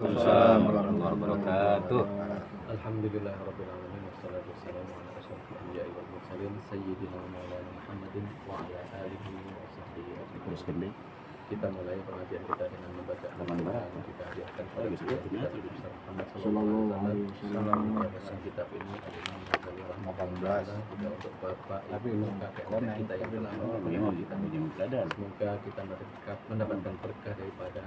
Assalamualaikum warahmatullahi wabarakatuh. Alhamdulillahirabbil alamin wassalatu wassalamu ala asyrofil anbiya'i wal mursalin sayyidina wa maulana Muhammadin wa ala alihi wa sahbihi ajmain. Kita mulai pengajian kita dengan membaca Al-Qur'an. Kita hadiahkan kepada kita Muhammad sallallahu alaihi wasallam. Kitab ini adalah dari rahmat Allah juga untuk bapak ibu kakek nenek kita yang telah menemani kita. Semoga kita mendapatkan berkah daripada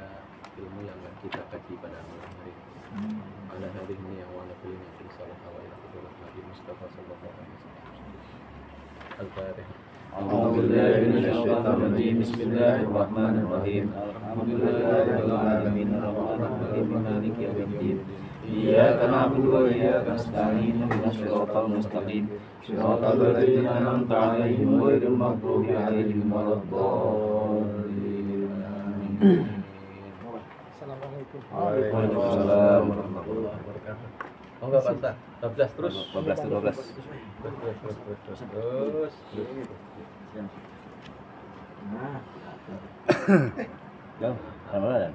ilmu yang kita kaji pada malam hari ini. Ala hadhihi yang wa nafil yang salah wa ila Nabi Mustafa sallallahu alaihi wasallam. Al-Fatihah. A'udzu billahi minasyaitonir rajim. Bismillahirrahmanirrahim. Alhamdulillahirabbil alamin arrahmanir rahim maliki yaumiddin. Iyyaka na'budu wa iyyaka nasta'in ihdinas siratal mustaqim. Shiratal ladzina an'amta 'alaihim ghairil maghdubi 'alaihim waladdallin. Waalaikumsalam warahmatullahi wabarakatuh. Oh enggak bantah. 12 terus. 12. Terus. Jauh. Ramadan.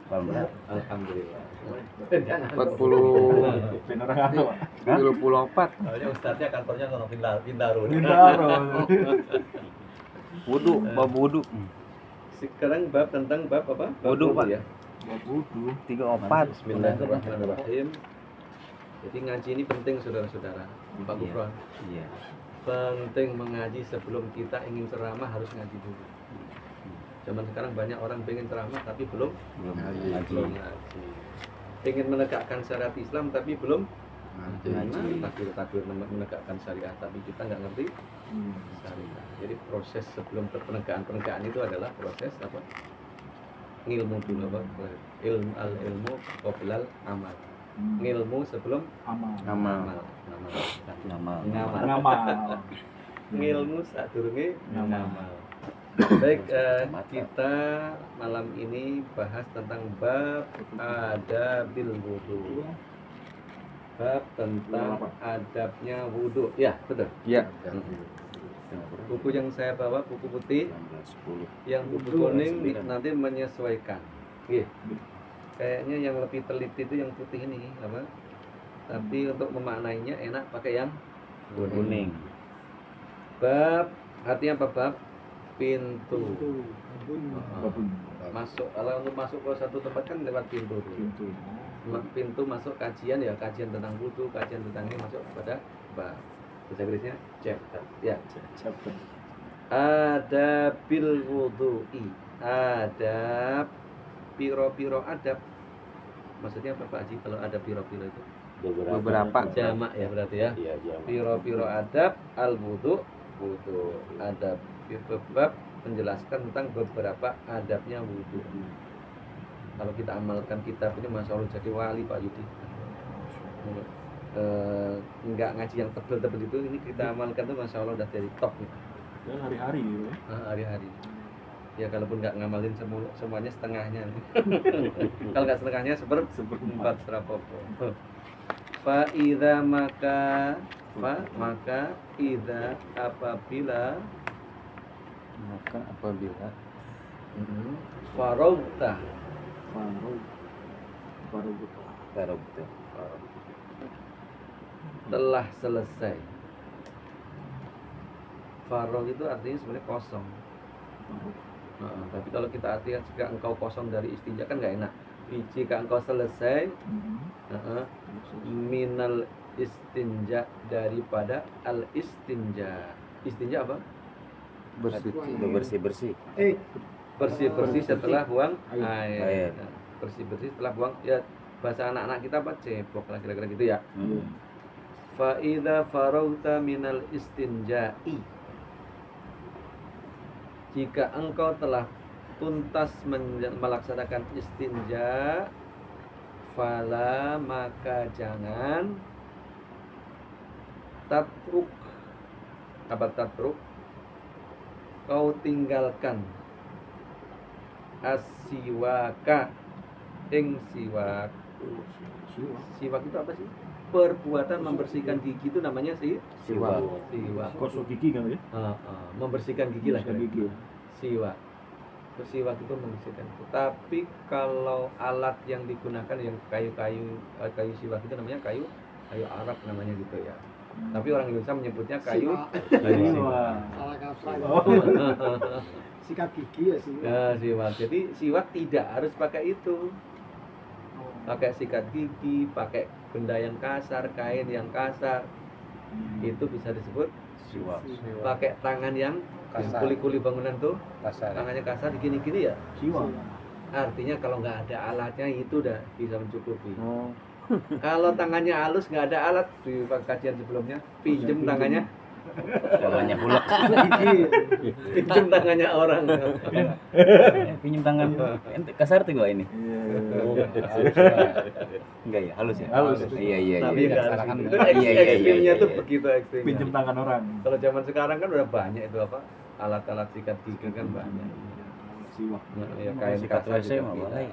Ramadan. Alhamdulillah. 24. Soalnya ustadznya kantornya kalau Bintaro. Wudu, bab wudu. Sekarang bab tentang bab apa? Wudu, Pak. Ya. Bab wudu 34. Bismillahirrahmanirrahim. Jadi ngaji ini penting saudara-saudara. Pak Gufron. Iya. Penting mengaji sebelum kita ingin ceramah harus ngaji dulu. Zaman sekarang banyak orang pengen ceramah tapi belum Ngaji. ngaji. Pengen menegakkan syariat Islam tapi belum Ngaji. takbir menegakkan syariat tapi kita nggak ngerti syariat. Jadi proses sebelum penegakan itu adalah proses apa? Ngilmu dulu apa? Ilmu qoblal amal. Ngilmu sebelum Nama ngilmu sadurunge ngamal. Baik, kita malam ini bahas tentang bab adabil wudu. Bab tentang adabnya wudu. Ya, betul. Ya. Buku yang saya bawa buku putih, yang buku kuning nanti menyesuaikan. Iya. Kayaknya yang lebih teliti itu yang putih ini, apa? Tapi untuk memaknainya enak pakai yang Kuning. Bab, artinya apa bab? Pintu. Masuk, kalau untuk masuk ke satu tempat kan lewat pintu. Pintu masuk kajian ya, kajian tentang wudu, kajian tentang ini masuk pada bab. Bahasa Inggrisnya chapter. Ya, Chapter. adabil wudu'i. Adab piro-piro adab. Maksudnya apa Pak Haji kalau ada piro-piro itu? Beberapa. Jamak ya berarti ya. Iya, jamak. Piro-piro adab al wudu adab bab menjelaskan tentang beberapa adabnya wudu. Kalau kita amalkan kitab ini Masya Allah jadi wali Pak Yudi. Enggak ngaji yang tebel-tebel itu, ini kita amalkan tuh Masya Allah udah dari top nih. Ya hari-hari gitu ya. Hari-hari. Ya kalaupun nggak ngamalin semuanya setengahnya. Kalau nggak setengahnya seperempat serapopo. Fa'idha maka idza apabila farauta telah selesai. Farog itu artinya sebenarnya kosong. Tapi kalau kita artikan jika engkau kosong dari istinja kan nggak enak. Jika engkau selesai minal istinja daripada al istinja. Istinja apa? Bersih. Bersih setelah buang air. Bersih setelah buang ya, bahasa anak-anak kita apa? Cebok lah kira-kira gitu ya. Fa idza farauta minal istinja'i, jika engkau telah tuntas melaksanakan istinja, fala maka jangan tatruk. Apa tatruk? Kau tinggalkan asiwaka ing siwak. Siwak itu apa sih? Perbuatan membersihkan gigi itu namanya siwak. Gosok gigi kan ya? Membersihkan gigi lah. Gosok gigi. Siwak. bersiwak itu membersihkan. Tapi kalau alat yang digunakan yang kayu siwak itu namanya kayu Arab namanya gitu ya. Tapi orang Indonesia menyebutnya kayu siwak. Salah kaprah. Oh. Sikat gigi ya sih. Ya, siwak. Jadi siwak tidak harus pakai itu. Pakai sikat gigi, pakai benda yang kasar, kain yang kasar, itu bisa disebut Siwak. pakai tangan yang Kasar. kuli-kuli bangunan tuh, Kasar. tangannya kasar gini-gini ya. Siwak. Artinya kalau nggak ada alatnya itu udah bisa mencukupi. Oh. Kalau tangannya halus nggak ada alat, di kajian sebelumnya pinjem tangannya, Tangannya bulak. pinjem tangannya orang. Pinjam tangan. Ente kasar tuh gua ini. Enggak ya, halus ya? Halus. Iya. Tapi nggak harus Kasar kan. gitu. Itu Iya. ekstrimnya tuh begitu ekstrimnya. Pinjam tangan orang. Kalau zaman sekarang kan udah banyak itu apa alat-alat sikat gigi kan banyak. Siwak. Ya, kain Sikat kasar WC juga mah bisa. boleh.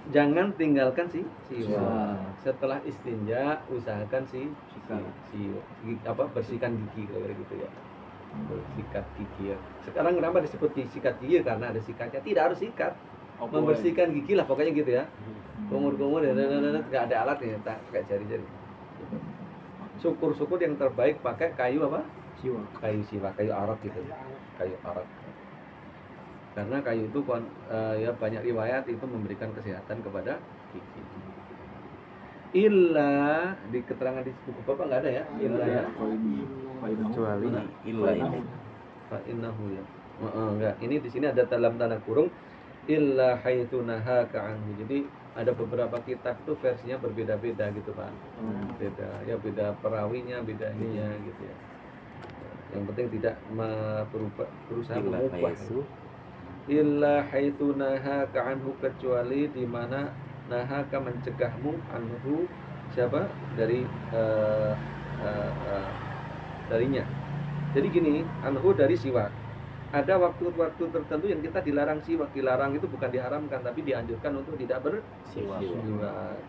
Jangan tinggalkan siwak. Siwak. Setelah istinja usahakan Sikat. bersihkan gigi kayak gitu ya. Bersikat gigi ya. Sekarang kenapa disebut sikat gigi? Karena ada sikatnya. Tidak harus sikat. Membersihkan gigi lah pokoknya gitu ya. Kumur-kumur ya, nggak ada alatnya, tak pakai jari-jari. Syukur-syukur yang terbaik pakai kayu apa? Siwak. Kayu siwak, kayu arok gitu. Kayu arok. Karena kayu itu ya banyak riwayat itu memberikan kesehatan kepada gigi. Illa di keterangan di buku Bapak nggak ada ya? Illa ya. Kecuali illa ini. Fa innahu ya. Enggak. Ini di sini ada dalam tanda kurung illa haitsu nahaka anhu. Jadi ada beberapa kitab tuh versinya berbeda-beda gitu, Pak. Beda. Ya beda perawinya, beda ininya gitu ya. Yang penting tidak berusaha Illa mengubah. haitsu. Illa haitsu nahaka anhu, kecuali di mana nahaka mencegahmu anhu siapa dari darinya. Jadi gini, anhu dari siwak. Ada waktu-waktu tertentu yang kita dilarang siwak. Dilarang itu bukan diharamkan, tapi dianjurkan untuk tidak bersiwak.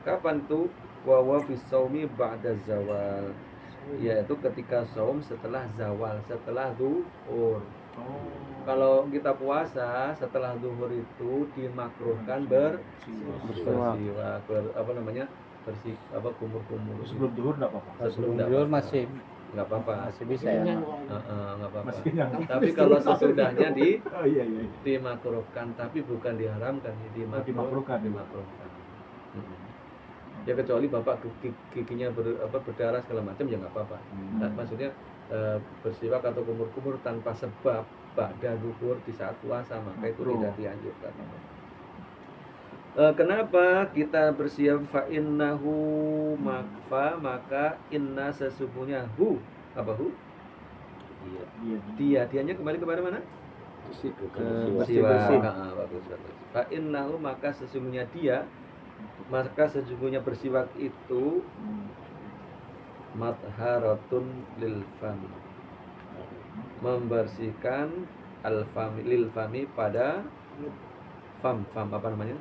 Kapan tuh? Wa wa fi shaumi ba'da zawal. Yaitu ketika saum setelah zawal, setelah zuhur. Kalau kita puasa setelah zuhur itu dimakruhkan bersiwak, kumur-kumur. Sebelum duhur enggak apa-apa. Sebelum Dulu masih nggak apa-apa. masih bisa ya. Nggak apa-apa. Masih kenyang. Tapi kalau sesudahnya Oh iya. dimakruhkan, tapi bukan diharamkan, Dimakruhkan. dimakruhkan. Ya kecuali bapak giginya berdarah segala macam ya nggak apa-apa. Nah, maksudnya bersiwak atau kumur-kumur tanpa sebab ba'da zuhur di saat puasa maka itu tidak dianjurkan. Kenapa kita bersiap fa innahu maka inna sesungguhnya apa dianya kembali kepada mana? Siwak. Bagus. Fa innahu maka sesungguhnya bersiwak itu matharatun lil fami, membersihkan al fami lil fami pada fam apa namanya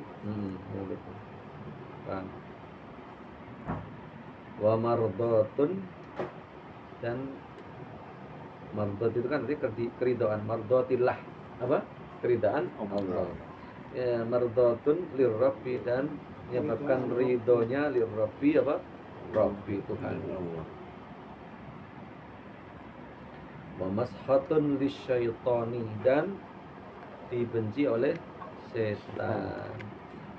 mulut fam. Wa mardatun, dan mardat itu kan artinya keridhaan, mardatillah apa keridhaan Allah ya. Mardatun lirabbi, dan menyebabkan ridhonya lirabbi apa Rabbi Tuhan. Wa mashatun lisyaitani, dan dibenci oleh setan.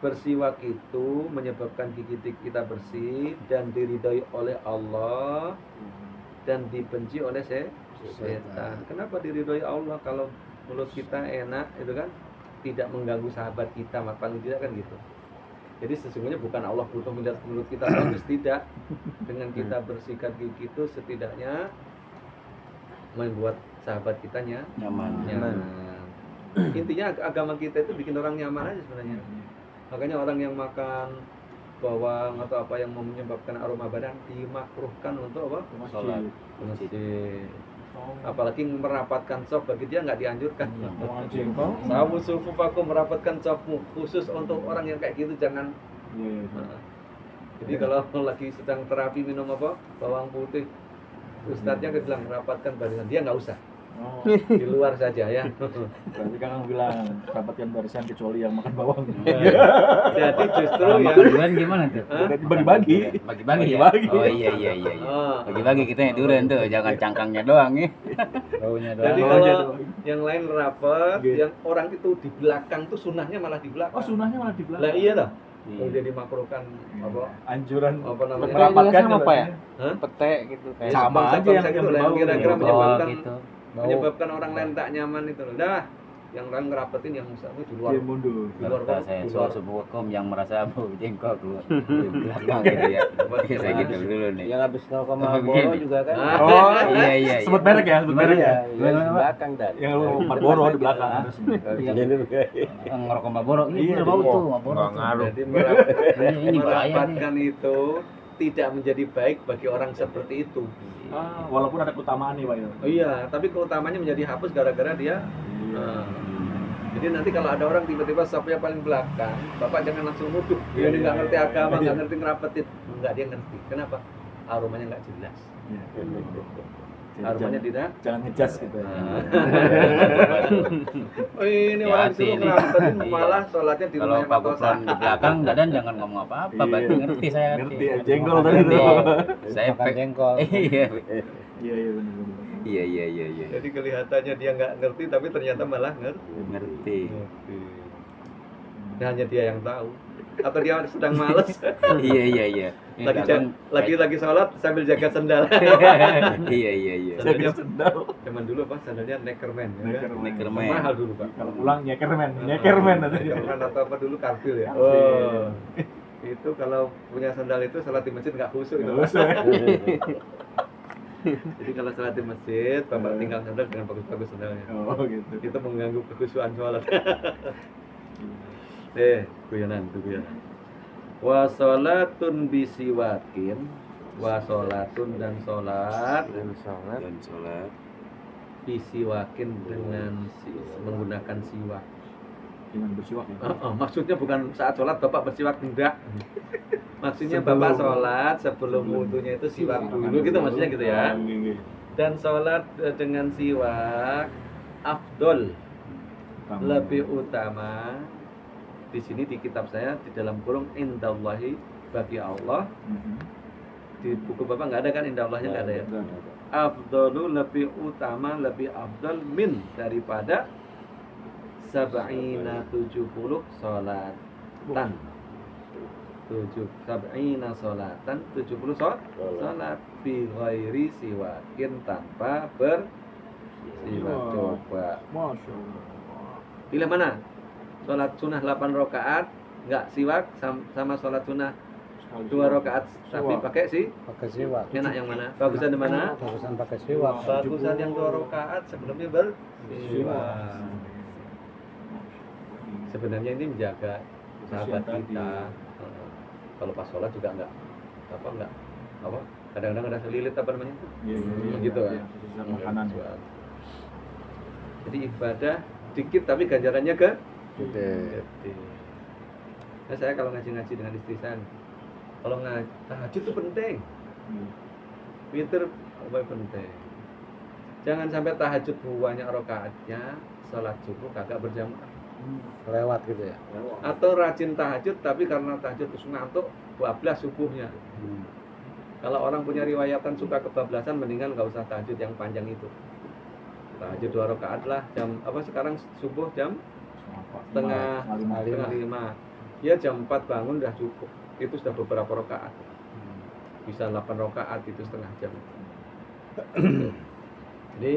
Bersiwak itu menyebabkan gigi kita bersih dan diridhoi oleh Allah dan dibenci oleh setan. Kenapa diridhoi Allah? Kalau mulut kita enak itu kan tidak mengganggu sahabat kita, maka paling tidak kan gitu. Jadi sesungguhnya bukan Allah butuh melihat mulut kita bagus, tidak. Dengan kita bersikat gigi itu setidaknya membuat sahabat kita nyaman. Intinya agama kita itu bikin orang nyaman aja sebenarnya. Makanya orang yang makan bawang atau apa yang menyebabkan aroma badan dimakruhkan untuk apa? Sholat. Masjid. Apalagi merapatkan sop bagi dia nggak dianjurkan. Jengkol. Sawu sufufakum, merapatkan sopmu khusus untuk orang yang kayak gitu jangan. Jadi kalau lagi sedang terapi minum apa bawang putih, ustadznya bilang merapatkan barisan, dia nggak usah. Oh, di luar saja ya. berarti Kakang bilang rapatkan barisan kecuali yang makan bawang. Jadi justru Kalau yang makan durian gimana tuh? Hah? Berarti bagi-bagi. Bagi-bagi ya? Bagi-bagi. Oh iya iya iya. Oh. Bagi-bagi kita yang durian tuh, jangan cangkangnya doang ya. Baunya Jadi doang. Oh, kalau jadi. yang lain rapat, Gitu. yang orang itu di belakang tuh sunnahnya malah di belakang. Oh, sunahnya malah di belakang. Lah iya dah. Iya. Udah dimakruhkan apa? Anjuran Apa namanya? merapatkan Jelasnya apa ya? Hah? Pete gitu kayak. Sama Bangsa-bangsa aja yang gitu lah, berbau. kira-kira Oh, menyebabkan gitu. menyebabkan orang lain tak nyaman itu loh. Dah, yang lain ngerapetin yang satu di luar. Dia mundur. Di luar Kata saya di soal luar. sebuah hukum yang merasa bau jengkol keluar di belakang gitu ya. Saya gitu dulu nih. Yang habis 0, Oh, boro begini. juga kan. Ah. Oh, Iya iya. sebut merek ya, sebut merek ya. Iya, di belakang dan. Yang lu Marlboro di belakang. Ngerokok Marlboro, Iya, iya bau iya. tuh Marlboro. Nggak tuh. ngaruh. Jadi Ini bahaya nih. merapatkan itu tidak menjadi baik bagi orang seperti itu. Ah, walaupun ada keutamaan nih, Pak. Ya. Oh iya, tapi keutamanya menjadi hapus gara-gara dia. Nah, jadi nanti kalau ada orang tiba-tiba sapnya paling belakang, bapak jangan langsung nuduh. Dia ini nggak ngerti agama, nggak ngerti ngerapetin. Enggak, dia ngerti. Kenapa? Aromanya nggak jelas. Iya. Aromanya tidak. Jangan ngejudge gitu ya. Nah. Oh ini orang Hati-hati disuruh ini. ngerapetin Iya. malah sholatnya di Kalau rumahnya Pak Pak Kosa. Gufron di belakang, Dadan jangan ngomong apa-apa, Iya. berarti ngerti saya Ngerti ya, jenggol tadi Ngerti. tuh. Saya Makan jengkol. Iya. Iya, iya benar. Iya iya iya iya. Jadi kelihatannya dia nggak ngerti, tapi ternyata malah ngerti. Ngerti. Nah, hanya dia yang tahu. Atau dia sedang males, Iya iya iya. Ini lagi Dadan- lagi sholat sambil jaga sendal. Iya iya iya. Sandalnya Sendal. zaman dulu apa? Sandalnya Neckerman. Ya, kan? Neckerman. Mahal dulu Pak. Kalau pulang nyekermen nanti. Neckerman atau apa dulu karpil ya. Karpil. Oh. Itu kalau punya sandal itu sholat di masjid nggak khusyuk itu. Nggak usah. Jadi kalau sholat di masjid, bapak tinggal sandal dengan bagus-bagus sandalnya. Oh, gitu. Itu mengganggu kekhusyuan sholat. Guyonan tuh guyonan. Wa sholatun bisiwakin, wa sholatun dan sholat Dan sholat. Dan sholat bisiwakin dengan menggunakan siwak. Dengan bersiwak ya. Maksudnya bukan saat sholat bapak bersiwak, enggak. Maksudnya Sebelum. bapak sholat sebelum Sebelum. wudunya itu siwak dulu gitu maksudnya gitu ya. Oh, iya, iya. Dan sholat dengan siwak afdol, Utama. lebih utama. Di sini di kitab saya di dalam kurung indallahi, bagi Allah. Mhm. Di buku bapak nggak ada kan indallahnya, nggak ada ya. Nggak ada. Afdalu, lebih utama, lebih afdal min, daripada sab'ina 70 sholatan. Sab'ina sholatan 70 sholat bi ghairi siwakin, tanpa bersiwak. Coba Masya Allah. pilih mana? Sholat sunnah 8 rakaat nggak siwak, sama sholat sunnah Sekali 2 rakaat tapi Siwak. pakai sih, Pakai siwak. enak yang mana? Bagusan di mana? Bagusan pakai siwak. Bagusan yang 2 rakaat sebelumnya bersiwak. Sebenarnya ini menjaga sahabat Kebersihan kita. Kalau pas sholat juga enggak apa, kadang-kadang ada selilit apa namanya, Iya, iya, iya. Gitu, Iya, sisa makanan. jadi ibadah dikit tapi ganjarannya ke Gede. gede. Nah, saya kalau ngaji-ngaji dengan istri saya, kalau tahajud itu penting, witir apa penting. Jangan sampai tahajud banyak rakaatnya, sholat subuh kagak berjamaah. Lewat gitu ya. Atau rajin tahajud tapi karena tahajud terus ngantuk, bablas subuhnya. Kalau orang punya riwayatan suka kebablasan, mendingan nggak usah tahajud yang panjang itu. Tahajud 2 rakaat lah. Jam apa sekarang subuh jam setengah 5. Ya jam 4 bangun udah cukup. Itu sudah beberapa rakaat. Bisa 8 rakaat itu setengah jam. Jadi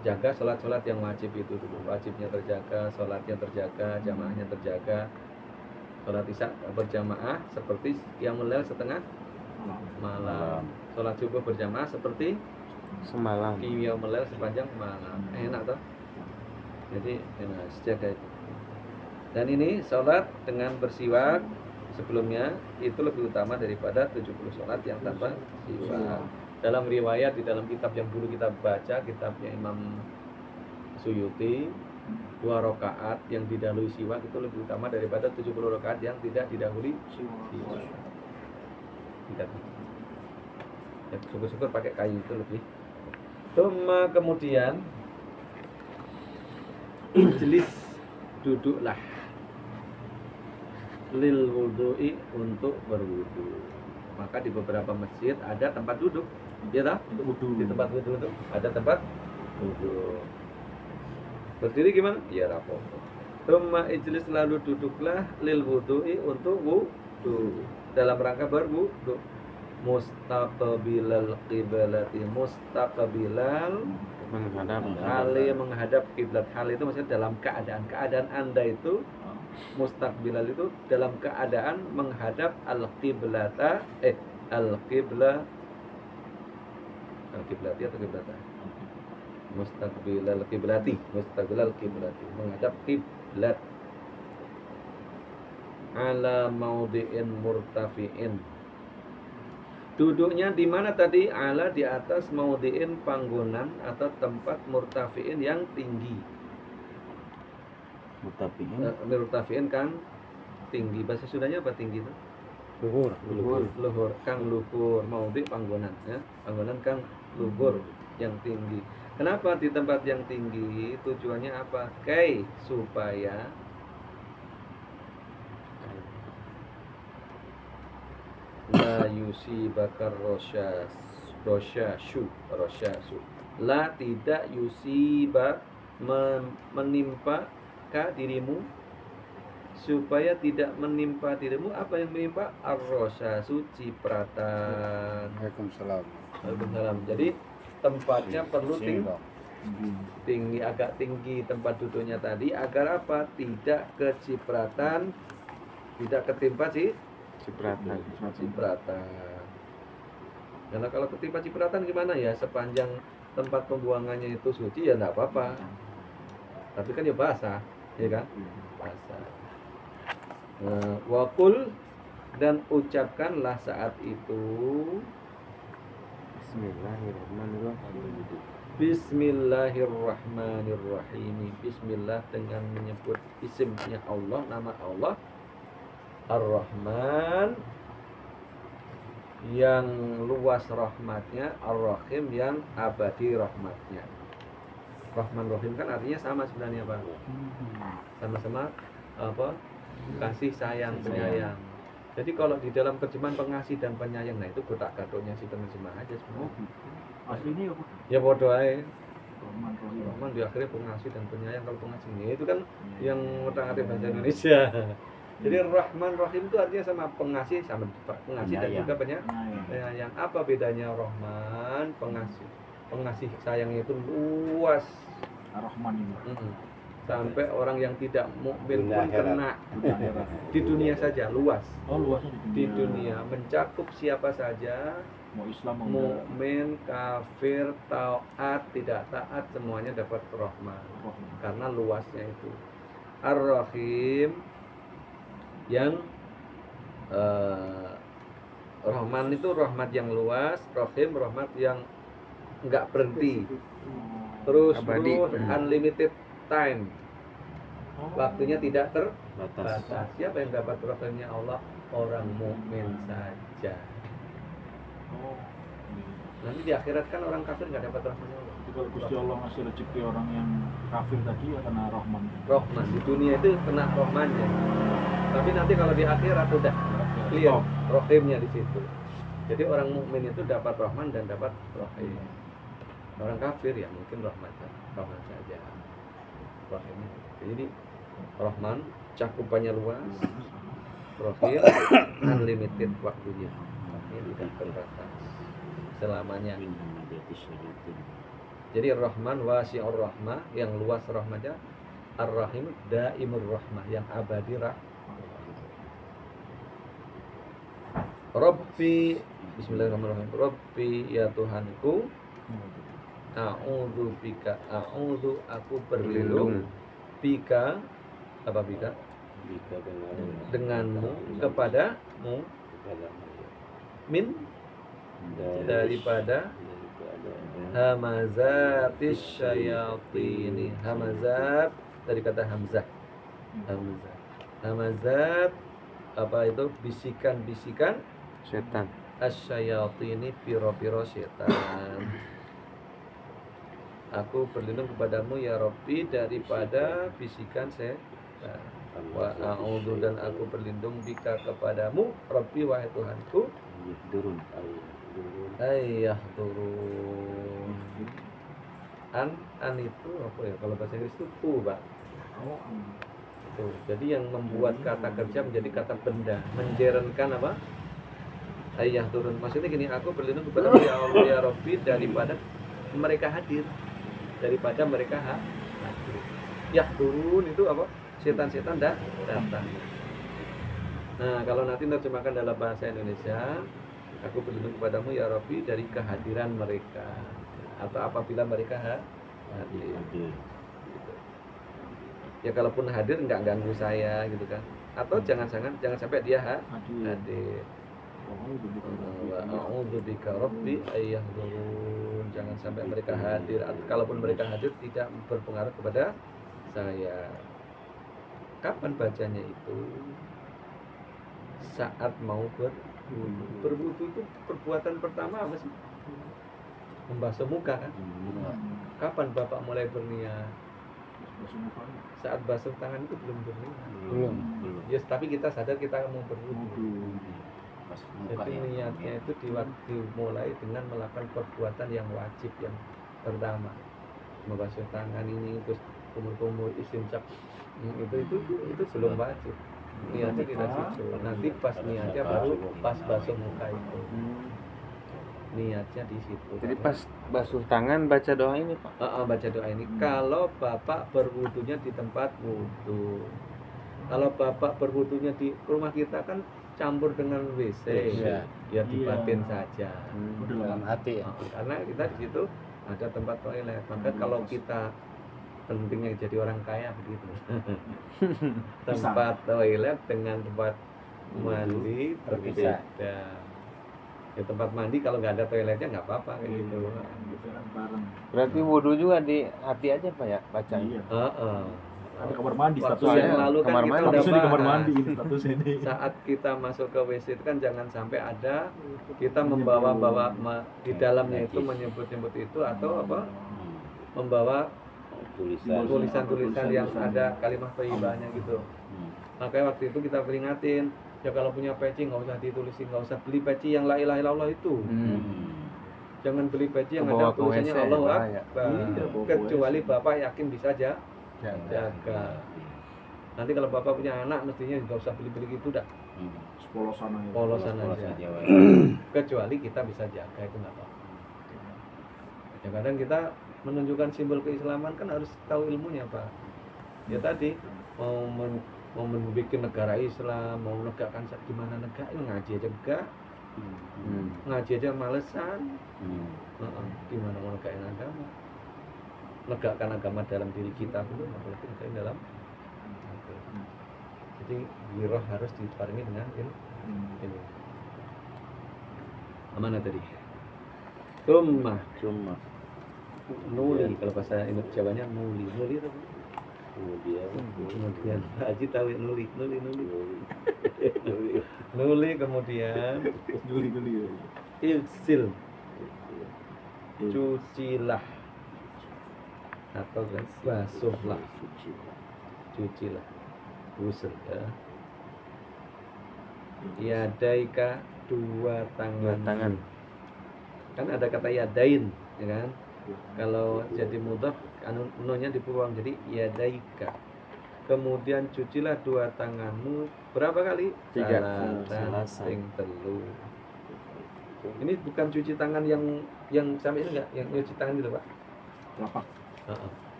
jaga sholat-sholat yang wajib itu dulu. Wajibnya terjaga, sholatnya terjaga, jamaahnya terjaga. Sholat isya berjamaah seperti yang mulai setengah malam. Sholat subuh berjamaah seperti Semalam. qiyamul lail sepanjang malam. Enak toh? Jadi enak, jaga itu. Dan ini sholat dengan bersiwak sebelumnya itu lebih utama daripada 70 sholat yang tanpa siwak. Dalam riwayat di dalam kitab yang dulu kita baca, kitabnya Imam Suyuti, 2 rakaat yang didahului siwak itu lebih utama daripada 70 rakaat yang tidak didahului siwak. Tidak. Ya, syukur-syukur pakai kayu itu lebih Tsumma kemudian ijlis, duduklah, lil wudu'i, untuk berwudu. Maka di beberapa masjid ada tempat duduk, ya tak? Untuk wudu. Di tempat wudu itu ada tempat duduk. Berdiri gimana? Ya rapopo. Tsumma ijlis, lalu duduklah, lil wudu'i, untuk wudu, dalam rangka berwudu. Mustaqbilal qiblati, mustaqbilal menghadap hale, menghadap kiblat. Hal itu maksudnya dalam keadaan Anda itu mustaqbilal itu dalam keadaan menghadap al-qiblata, al-qiblah, al-qiblati atau qiblata? Mustaqbilal qiblati, mustaqbilal qiblati, menghadap kiblat. Ala maudhi'in murtafi'in, duduknya di mana tadi? Ala, di atas, maudhi'in, panggonan atau tempat, murtafi'in, yang tinggi. Murtafi'in kan tinggi. Bahasa Sundanya apa tinggi itu? luhur. Luhur, kang luhur. Maudhi' panggonan, ya. Panggonan kang luhur, yang tinggi. Kenapa di tempat yang tinggi? Tujuannya apa? Supaya la yusibakar rosyashu, la, tidak, yusiba, menimpa ka, dirimu, supaya tidak menimpa dirimu. Apa yang menimpa? Ar-rosyasu, cipratan. Waalaikumsalam. Waalaikumsalam. Jadi tempatnya perlu tinggi, agak tinggi tempat duduknya tadi, agar apa? Tidak kecipratan, tidak ketimpa cipratan. Karena kalau ketimpa cipratan gimana ya? Sepanjang tempat pembuangannya itu suci ya enggak apa-apa. Tapi kan ya basah, ya kan? Basah. Wakul, dan ucapkanlah saat itu Bismillahirrahmanirrahim. Bismillahirrahmanirrahim. Bismillah, dengan menyebut isimnya Allah, nama Allah. Ar-Rahman, yang luas rahmatnya. Ar-Rahim, yang abadi rahmatnya. Rahman Rahim kan artinya sama sebenarnya, Pak. Sama-sama apa? Kasih, sayang, penyayang. Jadi kalau di dalam terjemahan pengasih dan penyayang, nah itu gotak-gatuknya si penerjemah aja sebenarnya. Aslinya apa? Ya bodoh aja. Rahman Rahim. Rahman di akhirnya pengasih dan penyayang. Kalau pengasih itu kan yang otak-atik bahasa Indonesia. Jadi Rahman Rahim itu artinya sama pengasih, sama pengasih dan juga penyayang. Apa bedanya Rahman, pengasih sayangnya itu luas. Ar-Rahman ini. Sampai orang yang tidak mukmin pun kena. Di dunia saja luas. Oh, luasnya Di dunia mencakup siapa saja, mau Islam mau enggak. mukmin, kafir, taat, tidak taat, semuanya dapat rahmat. Karena luasnya itu. Ar-Rahim, yang Rahman itu rahmat yang luas, Rahim rahmat yang enggak berhenti, terus Abadi. unlimited time, Oh. waktunya tidak terbatas. Siapa yang dapat rahmatnya Allah? Orang mukmin saja. Oh. Nanti di akhirat kan orang kafir nggak dapat rahmatnya Allah. Jadi kalau Gusti Allah ngasih rezeki orang yang kafir tadi ya kena Rahman. Rahman di dunia itu kena rahmannya, tapi nanti kalau di akhirat udah clear rahimnya di situ. Jadi orang mukmin itu dapat rahman dan dapat rahim. Orang kafir ya mungkin rahman saja. Rahimnya. Jadi rahman cakupannya luas, rahim unlimited waktunya. Ini tidak terbatas selamanya. Jadi Rahman wasi'ur rahmah, yang luas rahmatnya. Ar-Rahim daimur rahmah, yang abadi Rabbi, bismillahirrahmanirrahim. Rabbi, ya Tuhanku, a'udzu bika, a'udzu, aku berlindung, bika, apa bika? Denganmu, kepadamu, min, daripada hamazatis syayatini. Hamazat dari kata hamzah. Hamazat apa itu? Bisikan-bisikan Setan. asyayatini, piro-piro setan. Aku berlindung kepadamu ya Rabbi daripada bisikan setan. Wa a'udzu dan aku berlindung bika kepadamu Rabbi wahai Tuhanku turun ayah turun. An itu apa ya kalau bahasa Inggris itu Pak. Tuh, jadi yang membuat kata kerja menjadi kata benda, menjerenkan apa? Ayah turun. Maksudnya gini, aku berlindung kepada ya Allah ya Rabbi daripada mereka hadir. Daripada mereka hadir. Ya turun itu apa? Setan-setan datang. Nah, kalau nanti terjemahkan dalam bahasa Indonesia, aku berlindung kepadamu ya Rabbi dari kehadiran mereka atau apabila mereka hadir. Ya kalaupun hadir nggak ganggu saya gitu kan, atau jangan sampai dia hadir. A'udzubika Rabbi ayyahdurun, jangan sampai mereka hadir. Kalaupun mereka hadir tidak berpengaruh kepada saya. Kapan bacanya itu? Saat mau berwudu. Berwudu itu perbuatan pertama apa sih? Membasuh muka kan? Kapan Bapak mulai berniat? Saat basuh tangan itu belum berniat. Belum. Yes, tapi kita sadar kita mau berwudu. Jadi niatnya itu dimulai dengan melakukan perbuatan yang wajib yang pertama, membasuh tangan ini, terus kumur-kumur istinjak itu belum wajib. Niatnya tidak situ. Nanti pas niatnya baru pas basuh muka itu. Niatnya di situ. Jadi pas basuh tangan baca doa ini, Pak. Baca doa ini. Kalau Bapak berwudunya di tempat wudu. Kalau Bapak berwudunya di rumah kita kan campur dengan WC. Iya. Ya dibatin saja. Dalam hati ya. Karena kita di situ ada tempat toilet. Maka kalau kita pentingnya jadi orang kaya begitu. Tempat toilet dengan tempat mandi berbeda. Ya tempat mandi kalau nggak ada toiletnya nggak apa-apa kayak gitu. Berarti wudhu juga di hati aja, Pak ya, bacanya. Ada kamar mandi Waktu statusnya. yang lalu kan kamar kita mandi. udah Statusnya di kamar bahas. mandi ini statusnya ini. Saat kita masuk ke WC itu kan jangan sampai ada kita membawa di dalamnya itu menyebut-nyebut itu atau apa? Membawa tulisan-tulisan yang ada kalimat thayyibahnya gitu. Makanya waktu itu kita peringatin, ya kalau punya peci nggak usah ditulisin, nggak usah beli peci yang la ilaha illallah itu. Jangan beli peci yang Kebawa ada ke tulisannya WC, Allah bahaya. Akbar. Iya, bawa ke Kecuali WC. Bapak yakin bisa jaga. Nanti kalau Bapak punya anak mestinya nggak usah beli-beli gitu dah. Polosan aja. Polosan aja. Kecuali kita bisa jaga itu nggak apa-apa. Ya kadang kita menunjukkan simbol keislaman kan harus tahu ilmunya Pak. Ya tadi mau membuat negara Islam, mau menegakkan gimana negara ngaji aja enggak. Ngaji aja malesan. Gimana mau negakkan agama? Menegakkan agama dalam diri kita belum, apalagi negakkan dalam. Jadi wiroh harus dibarengi dengan ini. Mana tadi? Cuma nuli kalau bahasa Jawanya nuli itu apa? Kemudian Pak Haji tahu nuli kemudian Guli. ilsil cucilah atau basuhlah cucilah gusel ya yadaika dua tangan kan ada kata yadain ya kan kalau jadi mudhaf nunya dibuang jadi yadaika kemudian cucilah dua tanganmu berapa kali? 3 Salasing telu. Ini bukan cuci tangan yang sampai ini enggak yang cuci tangan gitu Pak Lapak.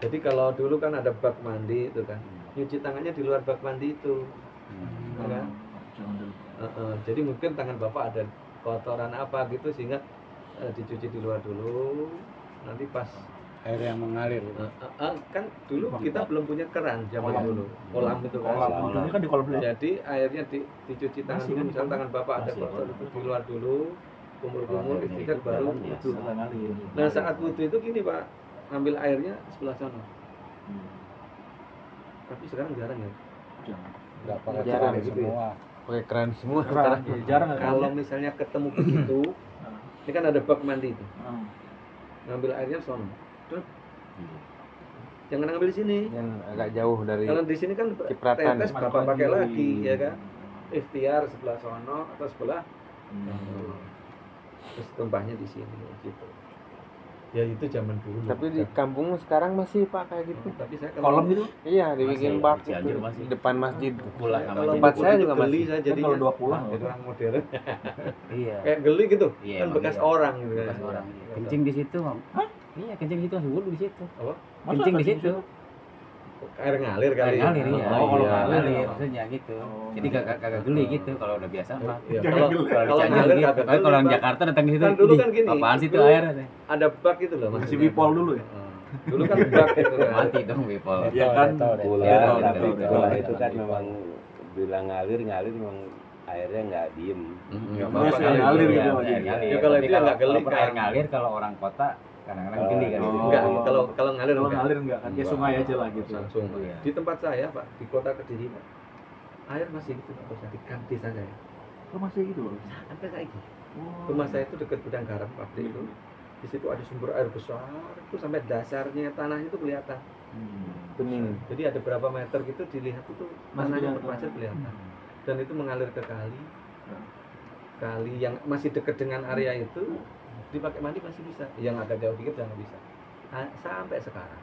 Jadi kalau dulu kan ada bak mandi itu kan nyuci tangannya di luar bak mandi itu ya kan? Jangan dulu. Jadi mungkin tangan Bapak ada kotoran apa gitu sehingga dicuci di luar dulu nanti pas Air yang mengalir. kan dulu kita belum punya keran zaman Kolam. dulu kolam itu kan Kolam. Kan di kolam dulu. jadi airnya dicuci tangan Masih dulu kan? misalnya tangan Bapak ada Masih. kotor itu di luar dulu kumur-kumur istighfar baru Ya. wudu. Kali. Nah saat wudu itu gini Pak ambil airnya sebelah sana tapi sekarang jarang ya Jangan. Enggak pakai Jarang keran gitu ya. semua. Pakai keran semua. Jarang. Jarang nggak kalau kerannya? misalnya ketemu begitu ini kan ada bak mandi itu ngambil airnya sono Jangan ngambil di sini. Yang agak jauh dari Kalau di sini kan cipratan. tetes bapak pakai lagi ya kan. Ikhtiar sebelah sono atau sebelah terus tumpahnya di sini gitu. Ya itu zaman dulu. Tapi di kampung sekarang masih Pak kayak gitu. Tapi saya Kolam gitu. Iya, dibikin Masih, bak Cianjur itu masih. di depan masjid. Pulang sama kalau Tempat pupuk saya itu juga geli masih. saya Kan jadinya. kalau 2 pulang Jadi orang modern. Iya. Kayak geli gitu. Iya, Kan emang bekas iya. orang gitu kan. Bekas orang. Kencing di situ, Mam. Iya, kencing di situ masih wudhu di situ. Apa? Kencing di situ. Air ngalir kali. Air ngalir iya. Oh, kalau Iya, ngalir. ngalir maksudnya gitu. Oh, Jadi kagak geli gitu kalau udah biasa mah. Iya, Jangan kalau geli. kalau Cianjur ngalir gitu. kagak Tapi kalau geli, yang Pak. Jakarta datang ke situ. Kan dulu "Ih, kan gini, apaan sih itu dulu- air?" katanya. Ada bak gitu loh. Kasih maksudnya. bipol dulu ya. Dulu kan bak gitu kan. Mati dong Bipol. Iya kan. Bola, Iya, tapi betul, bola betul. itu kan memang bilang ngalir memang airnya nggak diem. Nggak Terus apa-apa, yang ngalir iya, gitu air aja. ngalir. Ya, kalau Tapi itu ya nggak geli, walaupun kan. air ngalir kalau orang kota kadang-kadang geli kan. Oh. Enggak, kalau ngalir Kalau enggak. ngalir enggak kan kayak sungai aja lah gitu. Langsung. Iya. Di tempat saya, Pak, di kota Kediri, Pak. Air masih gitu, Pak, bisa di desa saya. Oh masih gitu bro. Sampai kayak gitu. Oh. Rumah saya itu dekat gudang garam pabrik itu. Di situ ada sumber air besar, itu sampai dasarnya tanahnya itu kelihatan. Bening. Jadi ada berapa meter gitu dilihat itu tanahnya kelihatan. berpasir kelihatan. Dan itu mengalir ke kali. Kali yang masih dekat dengan area itu dipakai mandi masih bisa. Yang agak jauh dikit jangan bisa. Sampai sekarang.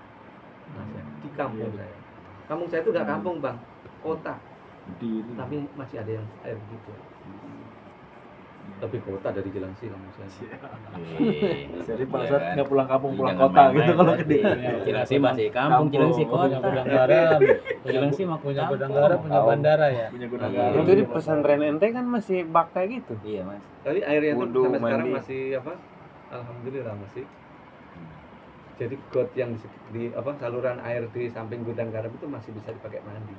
Masih ada. Di kampung saya. Kampung saya itu enggak kampung, Bang. Kota. Di Tapi masih ada yang air begitu. Tapi kota dari Cilengsi kampung saya. Jadi Pak Iya Ustadz kan? nggak pulang kampung, pulang Jangan kota main-main gitu kalau berarti. ke Cilengsi masih kampung, Cilengsi kota. Punya gudang garam, Cilengsi mah punya kampung. gudang garam, punya bandara ya. punya gudang Iya. garam. Itu di pesantren ente kan masih bak kayak gitu. Iya, Mas. Tapi airnya itu Wudhu, sampai sekarang mandi. masih apa? Alhamdulillah masih. Jadi got yang di apa saluran air di samping gudang garam itu masih bisa dipakai mandi.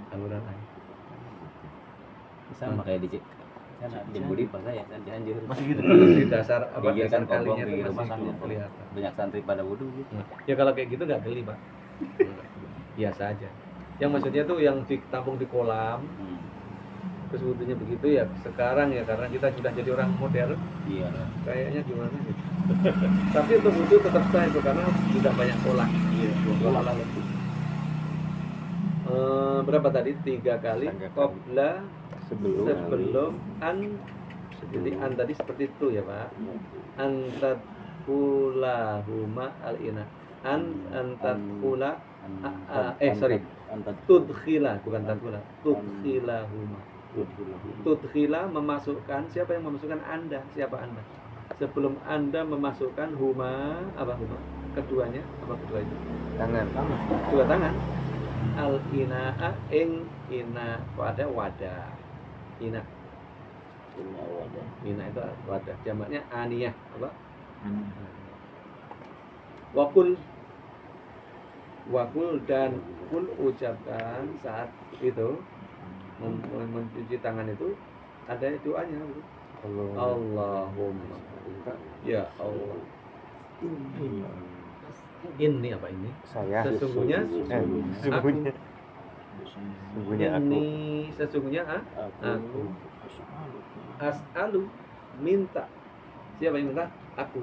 Saluran air. Sama kayak di di Budi pas saya kan Cianjur. Masih gitu. Di dasar apa Pinggir dasar kan kobong, kalinya itu pinggir rumah masih kan kelihatan. banyak santri pada wudhu gitu. Ya kalau kayak gitu nggak geli, Pak. Biasa aja. Yang maksudnya tuh yang ditampung di kolam, terus wudhunya begitu ya sekarang ya karena kita sudah jadi orang modern Iya. kayaknya gimana gitu. Tapi untuk wudhu tetap sah itu karena sudah banyak kolam. Iya, Kolam lebih. Berapa tadi? 3 kali. 3 kali. Qabla Sebelum an. Jadi an tadi seperti itu ya Pak. Antat pula huma al ina. Antat pula. Sorry. Tudkhila bukan tadkhula. Tudkhila huma. Tudkhila memasukkan. Siapa yang memasukkan Anda? Siapa Anda? Sebelum Anda memasukkan huma, apa huma? Keduanya, apa kedua itu? tangan. Dua tangan. Al ina'a ing ina pada wadah. Ina. Ina itu wadah. Jamaknya aniyah, apa? Wakul dan kul ucapkan saat itu mencuci tangan itu ada doanya. Allahumma ya Allah. Ini apa ini? Saya Sesungguhnya sesungguhnya aku. ini sesungguhnya aku as'alu minta. Siapa yang minta? Aku.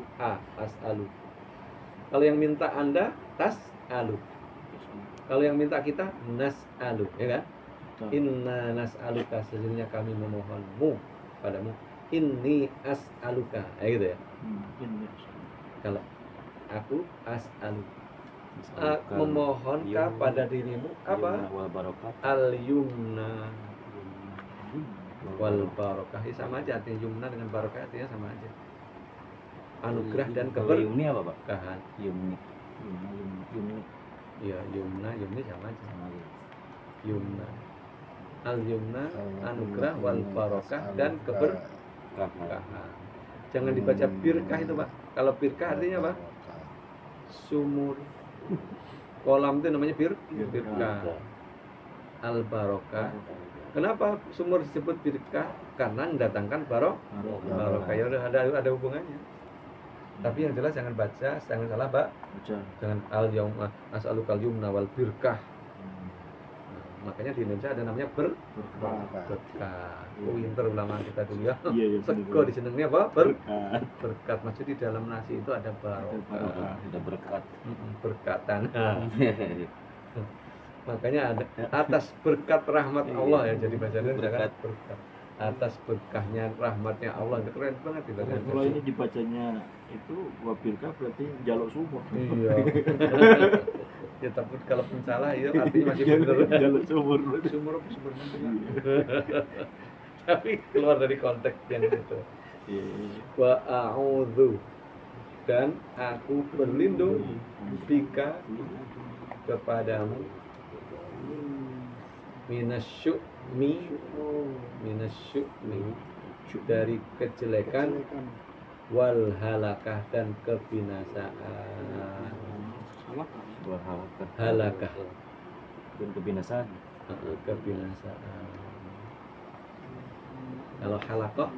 As'alu. Kalau yang minta Anda tas'alu. Kalau yang minta kita nas'alu, ya kan? Inna nas'aluka, sesungguhnya kami memohonmu padamu. Inni as'aluka, ya gitu ya. Kalau aku as'alu, memohonkah pada dirimu apa? Al-yumna wal barokah. Sama aja artinya yumna dengan barokah artinya sama aja. Anugerah dan Yumni apa, Pak? keberkahan. Yumni. Ya yumna, yumni sama aja. Yumna. Al-yumna, anugerah wal barokah dan keberkahan. Jangan dibaca birkah itu, Pak. Kalau birkah artinya apa? Sumur. Kolam itu namanya birkah. Al barokah. Kenapa sumur disebut birkah? Karena mendatangkan barokah. Ya udah ada hubungannya. Tapi yang jelas jangan baca, jangan salah, Pak. Jangan al yaum as'alukal yumna wal birkah. Makanya di Indonesia ada namanya berkat. Pinter ulama kita dulu ya. Iya, iya. Sego disenengnya apa? Berkat. Maksud di dalam nasi itu ada barokah. Udah berkat. Berkatan. Makanya ada atas berkat rahmat Allah ya, jadi bacanya Berkat. berkat. Atas berkahnya rahmatnya Allah, itu keren banget itu. Kalau ini dibacanya itu wabirka berarti jaluk sumur. Iya. Ya tapi kalau pun salah ya artinya masih benar. Jaluk sumur. Sumur apa sumur nanti. Tapi keluar dari konteks yang itu. Wa a'udzu, dan aku berlindung bika kepadamu minasyu'mi dari kejelekan wal halakah dan kebinasaan. Halakah Dan kebinasaan. kebinasaan. Kalau halakah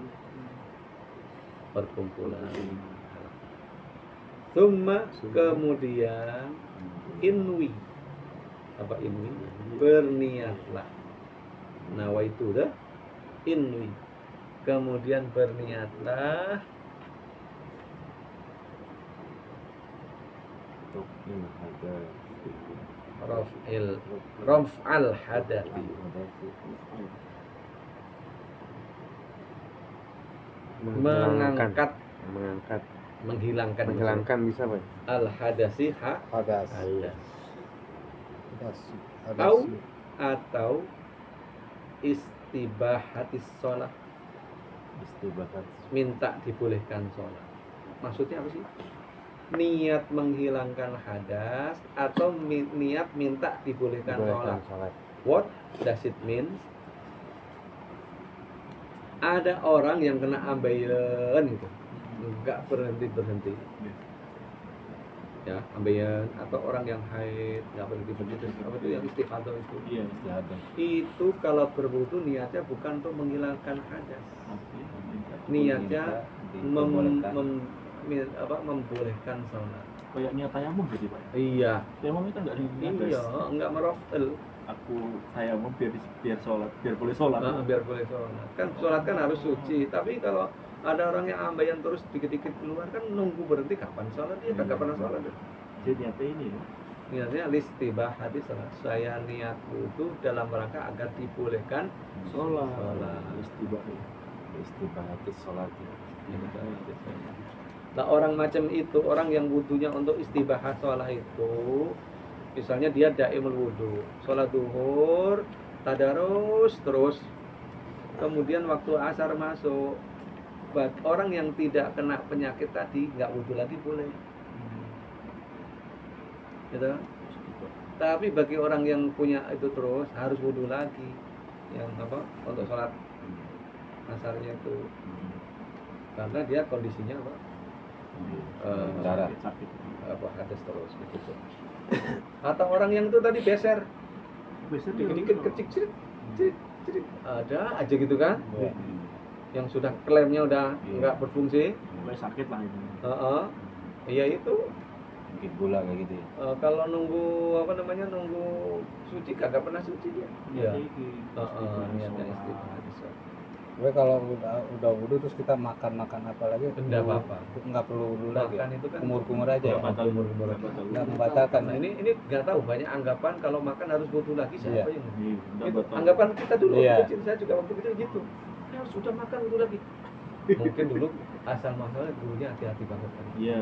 perkumpulan. Summa kemudian inwi, apa inwi? Berniatlah. Nawaitu dah inwi. Kemudian berniatlah raf'al hadathi, mengangkat, menghilangkan bisa Pak. al hadasi Hadas. hadas Hadas. atau istibahatis sholat, Istibahat. minta dibolehkan sholat. Maksudnya apa sih? Niat menghilangkan hadas atau niat minta dibolehkan sholat. What does it mean? Ada orang yang kena ambeien gitu, nggak berhenti ya, ambeien, atau orang yang haid nggak berhenti apa itu yang istihadah itu. Iya. Itu kalau berwudu niatnya bukan untuk menghilangkan hadas, niatnya membolehkan sholat. Kayak niat tayamum gitu Pak. Iya, Tayamum itu enggak iya, nggak merofel. Aku tayamum biar sholat, biar boleh sholat. Biar boleh sholat. Kan sholat kan harus suci. Tapi kalau ada orang yang ambeien terus dikit-dikit keluar, kan nunggu berhenti kapan sholat, dia kagak pernah sholat. Jadi niatnya ini ya. Niatnya listibah hati sholat. Saya niat wudu dalam rangka agar dibolehkan Sholat. Istibahatis sholat. Nah orang macam itu, orang yang wudunya untuk istibahat sholat itu, misalnya dia daimul wudu, sholat duhur, tadarus terus, kemudian waktu asar masuk, buat orang yang tidak kena penyakit tadi nggak wudu lagi boleh, gitu. Tapi bagi orang yang punya itu terus harus wudu lagi, yang apa untuk sholat asarnya itu, karena dia kondisinya apa? Darah. Sakit. Apa hadas terus gitu. Atau orang yang itu tadi beser, dikit-dikit kecil cerit, ada aja gitu kan, yang sudah klaimnya udah nggak berfungsi. Mulai sakit lah itu. Iya itu. Mungkin gula kayak gitu ya. Kalau nunggu nunggu suci kagak pernah suci dia. Iya. Niatnya istighfar. Gue kalau udah wudu terus kita makan apa lagi? Enggak apa-apa. Nggak perlu wudu lagi. Makan itu kan Kumur-kumur aja ya. Nggak membatalkan. Nah, ini nggak tahu, banyak anggapan kalau makan harus wudu lagi, siapa Iya. yang Itu itu anggapan kita dulu Iya. waktu kecil, saya juga waktu kecil gitu. Ya harus sudah makan wudu lagi. Mungkin dulu asal masalah gurunya hati-hati banget kan. Iya.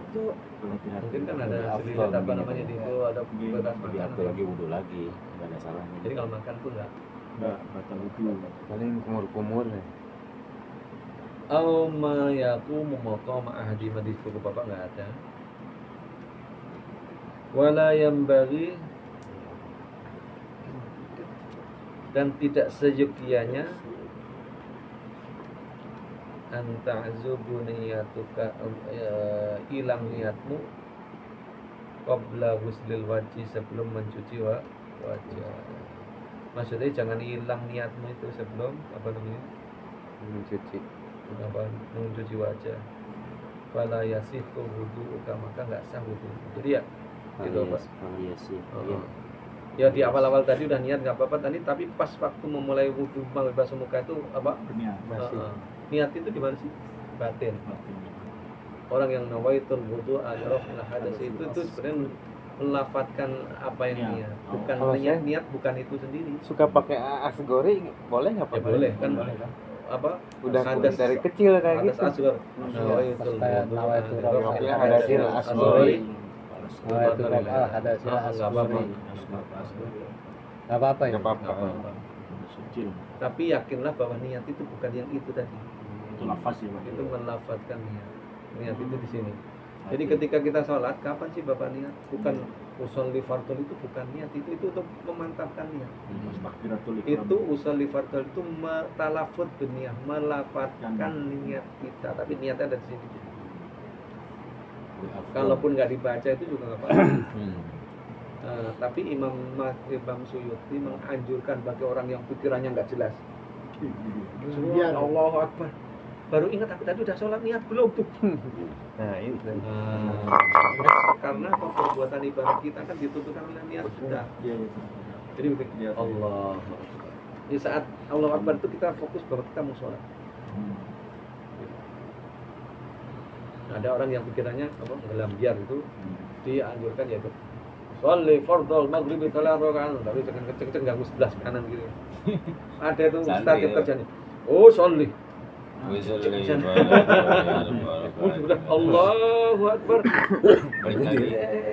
Itu mungkin kan ada sedikit apa namanya di itu ada bekas Lebih makanan. aku lagi wudhu lagi, nggak ada salahnya. Jadi kalau makan pun nggak. Enggak batal wudu. Paling kumur-kumur ya. Au ma yaqumu maqama ahadi di buku bapak nggak ada. Wala yanbaghi, dan tidak seyogianya anta'zubu niyatuka, hilang niatmu qabla ghuslil wajhi, sebelum mencuci wajah. Maksudnya jangan hilang niatmu itu sebelum apa namanya Mencuci. mencuci wajah. Fala yasihu wudu, maka nggak sah wudu. Jadi ya gitu Pak. Iya sih. Oh. Iya. Ya di awal-awal tadi udah niat nggak apa-apa tadi, tapi pas waktu memulai wudhu mengambil basuh muka itu apa? Berniat. Niat itu di mana sih? Batin. Orang yang nawaitul wudhu al hadas itu sebenarnya melafatkan apa yang Ya. niat, bukan Kalau niat bukan itu sendiri. Suka pakai asgori boleh nggak Ya Pak? boleh kan? Boleh kan? Apa? Udah Hadas- dari kecil kayak hadas gitu. asghar. Nawaitul Kayak wudhu nawaitul al wudhu hadasil asghari. Itu apa ada sih Nggak apa-apa. Nggak apa-apa ya. Nggak apa-apa. Nggak apa-apa. Kecil. Tapi yakinlah bahwa niat itu bukan yang itu tadi. Itu lafaz ya Pak. Itu melafatkan niat. Niat itu di sini. Jadi ketika kita sholat, kapan sih Bapak niat? Bukan usolli fardhu itu bukan niat, itu untuk memantapkan niat. Takbiratul ihram. Itu usolli fardhu itu talafut dunia, melafatkan niat kita. Tapi niatnya ada di sini. Kalaupun nggak dibaca itu juga nggak apa-apa. Tapi Imam Suyuti menganjurkan bagi orang yang pikirannya nggak jelas. Iya. Allahu Akbar. Baru ingat aku tadi udah sholat niat belum tuh. Nah, itu. Karena perbuatan ibadah kita kan ditentukan oleh niat sudah. Iya. Jadi begini, Allah. Di saat Allah Akbar itu kita fokus bahwa kita mau sholat. Ada orang yang pikirannya apa ngelambiar itu dianjurkan yaitu sholli fardhul maghribi salat rakaat, tapi kenceng-kenceng ganggu sebelah kanan gitu. Ada itu ustaz Santri, yang ya. kerjanya. Oh, sholli. Wassalamualaikum Allahu Akbar. Balik lagi.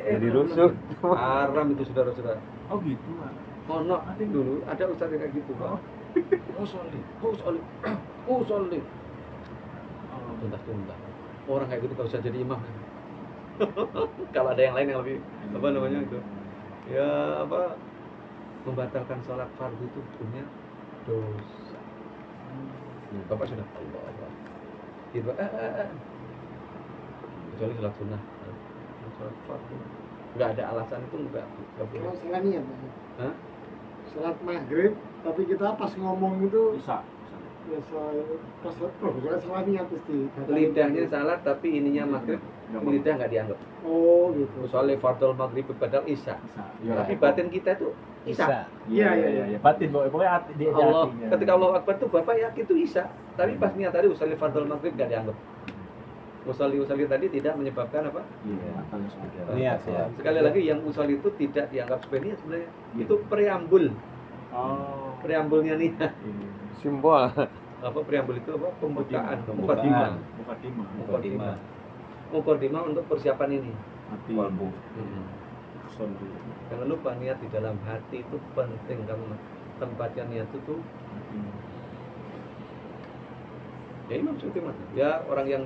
Jadi rusuh. Haram itu saudara-saudara. Oh gitu Pak. Ono dulu ada ustaz yang kayak gitu, Pak. Oh, sholli. Oh, sholli. Oh, sholli. Tuntas-tuntas. Orang kayak gitu gak usah jadi imam. Kalau ada yang lain yang lebih apa namanya itu, ya apa, membatalkan sholat fardu itu punya dosa. Bapak sudah Allah. Gitu. Kecuali sholat sunnah. Sholat fardu nggak ada alasan itu nggak boleh. Kalau salah niat. Hah? Sholat maghrib, tapi kita pas ngomong itu Bisa. ya pas salah niat pasti. Lidahnya salah tapi ininya maghrib, lidah nggak dianggap. Oh gitu. Soalnya fardul maghrib padahal isya. Bisa. Tapi batin kita itu isya. Iya, iya, iya. Batin pokoknya hati di Allah, hatinya. ketika Allah Akbar itu Bapak yakin itu isya. Tapi pas niat tadi usolli fardul maghrib nggak dianggap. Usolli tadi tidak menyebabkan apa? Iya, batalnya sebagai Niat ya. Sekali lagi yang usolli itu tidak dianggap sebagai niat sebenarnya. Itu preambul. Oh. Preambulnya niat. Simbol. Apa preambul itu apa? Pembukaan, Pembukaan. mukadimah. Mukadimah untuk persiapan ini. Hati. Kalbu. Sondu. Jangan lupa niat di dalam hati itu penting kamu. Tempatnya niat itu tuh ya Imam Suyuti mas. Ya orang yang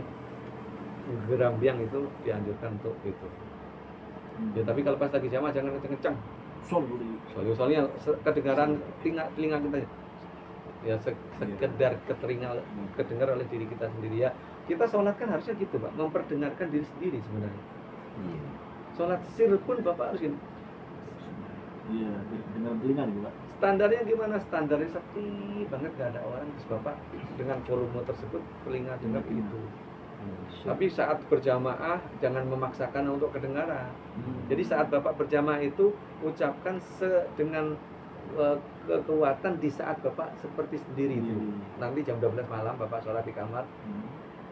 gerambiang itu dianjurkan untuk itu. Ya tapi kalau pas lagi jamaah jangan kenceng-kenceng. Sondu. Soalnya kedengaran telinga kita ya sekedar kedengar oleh diri kita sendiri ya. Kita sholat kan harusnya gitu Pak, memperdengarkan diri sendiri sebenarnya. Sholat sir pun Bapak harus gini. Iya, dengan telinga gitu Pak. Standarnya gimana? Standarnya sepi banget, gak ada orang. Terus Bapak dengan volume tersebut telinga dengar begitu. Tapi saat berjamaah jangan memaksakan untuk kedengaran. Jadi saat Bapak berjamaah itu ucapkan dengan kekuatan di saat Bapak seperti sendiri itu. Nanti jam 12 malam Bapak sholat di kamar,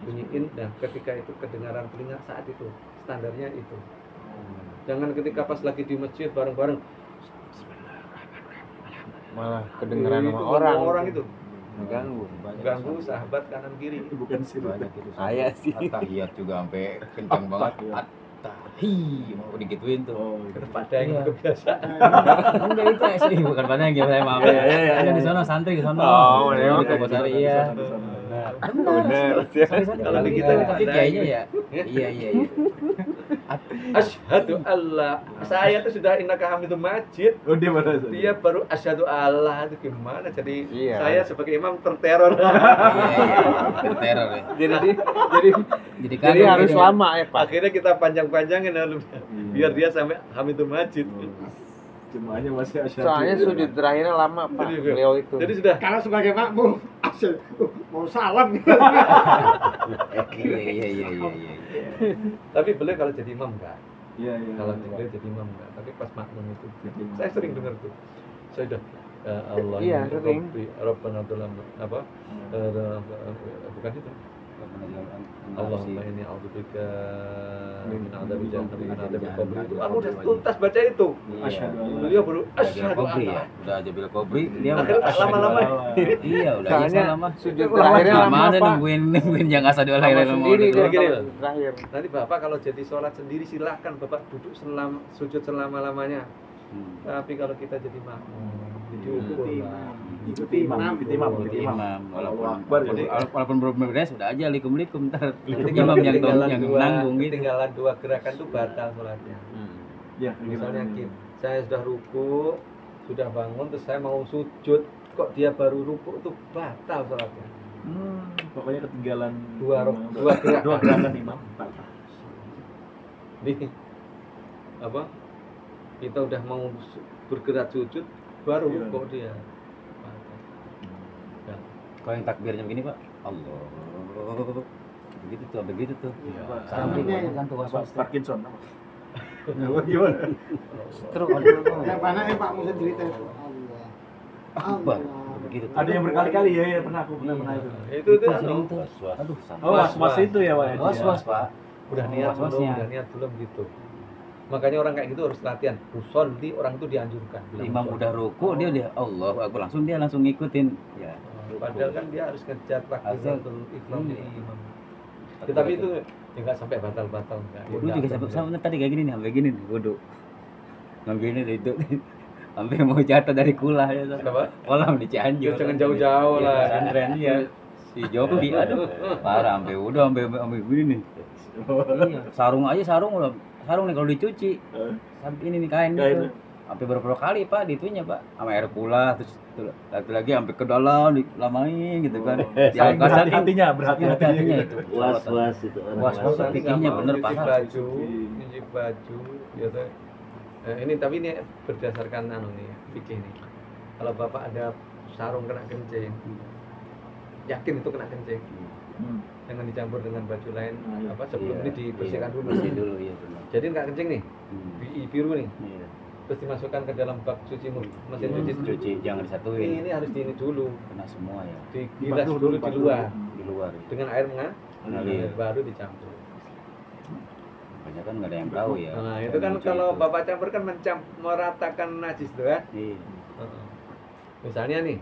bunyiin, dan ketika itu kedengaran telinga saat itu. Standarnya itu. Jangan ketika pas lagi di masjid bareng-bareng Malah kedengeran sama itu orang. itu Ganggu. sahabat kanan kiri. Itu bukan sih. Saya sih. Tahiyat juga sampai kencang banget. Tahi, mau digituin tuh. Oh, Pada yang kebiasaan. Enggak itu asli bukan pada yang saya maaf. Ada di sana santri di sana. Oh, di Kobosari iya. Bener. Kalau di kita tapi kayaknya ya. Iya. Asyhadu Allah. Saya tuh sudah innaka hamidum majid. Oh, dia mana? Dia baru asyhadu Allah itu gimana? Jadi Iya. saya sebagai imam terteror. Iya. Teror ya. Jadi harus lama ya Pak. Akhirnya kita panjang-panjangin biar dia sampai hamidum majid. Jemaahnya masih asyhadu. Soalnya sujud terakhirnya lama Pak. Jadi, Beliau itu. Jadi sudah Kalau sebagai makmum, mau salam gitu. Iya. tapi beliau kalau jadi imam enggak. Iya, iya. Kalau Jibril jadi imam enggak, tapi pas makmum itu. Saya sering dengar tuh. Saya udah Allah Iya, sering. Rabbana dalam apa? Bukan itu. Allahumma inni a'udzubika min adzabil jahannam wa min adzabil qabr. Itu aku udah tuntas baca itu. Asyhadu an la Beliau baru Jabil asyhadu Kobri an ya, udah Jabil Kobri dia Akhirnya udah lama-lama. iya udah aja Soalnya lama. sujud terakhirnya lama Mana Pak. nungguin yang asal Sama dioleh sendiri dia Gini, kalau terakhir. Nanti Bapak kalau jadi sholat sendiri silahkan Bapak duduk sujud selama-lamanya. Tapi kalau kita jadi makmum, diukur lah. ikuti imam. Walaupun belum beres udah aja likum ntar Ketinggalan imam yang menanggung gitu. ketinggalan 2 gerakan itu batal sholatnya. Ya, Misalnya saya sudah ruku, sudah bangun, terus saya mau sujud, kok dia baru ruku itu batal sholatnya. Pokoknya ketinggalan Dua gerakan. dua gerakan imam. Nih, apa? Kita udah mau bergerak sujud, baru Iya. kok dia. Kalau yang takbirnya begini Pak, Allah. Begitu tuh. Sampai kan tuh was-was. Parkinson. Gimana? Terus Yang mana nih Pak Musa cerita itu? Akbar. Begitu. Ada yang berkali-kali ya, pernah aku pernah itu. Itu Sering tuh. Aduh, Oh, was-was itu ya, Pak. Was-was, Pak. udah niat belum, Was-wasnya. udah niat belum gitu. Makanya orang kayak gitu harus latihan. Usolli orang itu dianjurkan. bilang Imam usolli. udah ruku, dia Allah Akbar dia langsung ngikutin. Ya. Padahal kan dia harus ngejar Harusnya- takbiratul ihram Iya. di imam. Tetapi itu ya nggak sampai batal-batal enggak. Wudu juga sama tadi kayak gini nih, sampai gini nih wudu. Sampai gini itu sampai mau jatuh dari kulah ya. Kenapa? Kolam di Cianjur. Jangan jauh-jauh lah. Pesantren ya. Si Jopi aduh parah sampai wudu sampai begini nih. Iya, sarung nih kalau dicuci. Sampai ini nih kain Kain. gitu. Sampai berapa kali Pak ditunya Pak sama air kulah terus lagi sampai ke dalam dilamain gitu kan. Saling berhati-hatinya itu. Was-was itu Was-was. Nanti Pikirnya nggak mau bener, nyuci paham. baju, gitu. Ini tapi ini berdasarkan nih, fikih nih. Kalau bapak ada sarung kena kencing, yakin itu kena kencing, jangan dicampur dengan baju lain. Iya. Sebelum ini dibersihkan dulu. Bersih dulu ya benar. Jadi nggak kencing nih, biru nih, Iya. terus dimasukkan ke dalam bak cuci mesin Cuci jangan disatuin. Ini harus di ini dulu, Kena semua ya digilas dulu di luar di luar. Ya. dengan air Mengalir. baru dicampur. Banyak kan nggak ada yang tahu ya. Nah itu kan Cuci kalau itu. bapak campur kan meratakan najis tuh kan. Iya. Misalnya nih,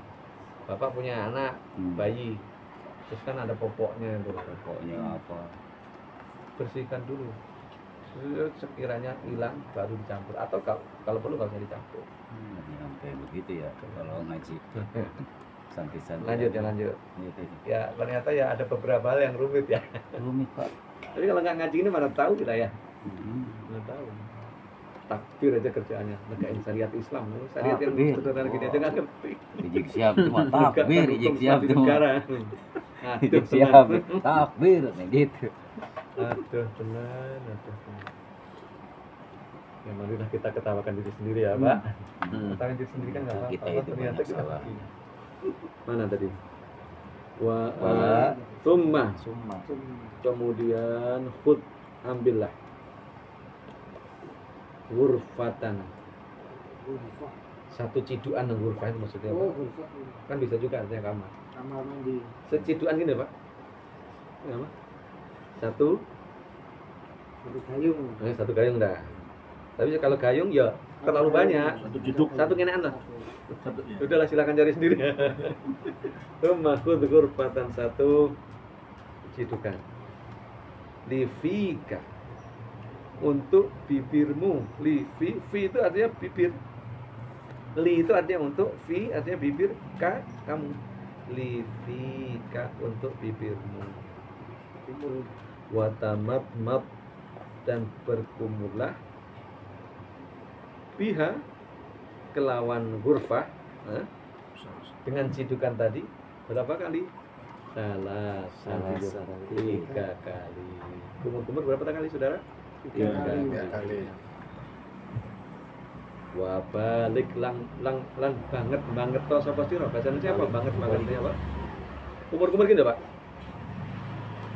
bapak punya anak bayi, terus kan ada popoknya tuh, Pokoknya apa? bersihkan dulu. Sekiranya hilang baru dicampur, atau kalau perlu nggak usah dicampur. Sampai begitu ya kalau ngaji. Santai-santai. Lanjut. Gitu. Ya ternyata ya ada beberapa hal yang rumit ya. Rumit Pak. Tapi kalau nggak ngaji ini mana tahu kita ya, Hmm. mana tahu. Takbir aja kerjaannya, negain syariat Islam. Syariat yang Takbir. sederhana gini aja nggak ngerti. Ijik siap cuma takbir, ijik siap di cuma. negara. Ijik siap, takbir nih gitu. Aduh teman. Ya marilah kita ketawakan diri sendiri ya Pak. Ketawakan diri sendiri kan nggak apa-apa. Kita itu Ternyata banyak kita salah. mana tadi? Wa Wala. summa. Summa. Kemudian khud ambillah ghurfatan. Satu ciduan yang ghurfah itu maksudnya apa? Kan bisa juga artinya kamar. Kamar mandi. Seciduan gini Pak. Ya, Pak. Satu Gayung. satu gayung dah. Tapi kalau gayung ya terlalu banyak. Satu jeduk. Satu kenean lah. Satu ya. Udahlah silakan cari sendiri. Summa khud ghurfatan satu cidukan. Lifika untuk bibirmu. Fi itu artinya bibir. Li itu artinya untuk, fi artinya bibir, ka kamu. Lifika untuk bibirmu. Watamat dan berkumurlah biha kelawan ghurfah dengan cidukan tadi berapa kali? Salah 3 kali. Kumur-kumur berapa kali saudara? 3 kali. Wah balik lang banget toh sapa sira bahasanya apa banget apa? Kumur-kumur gini Pak.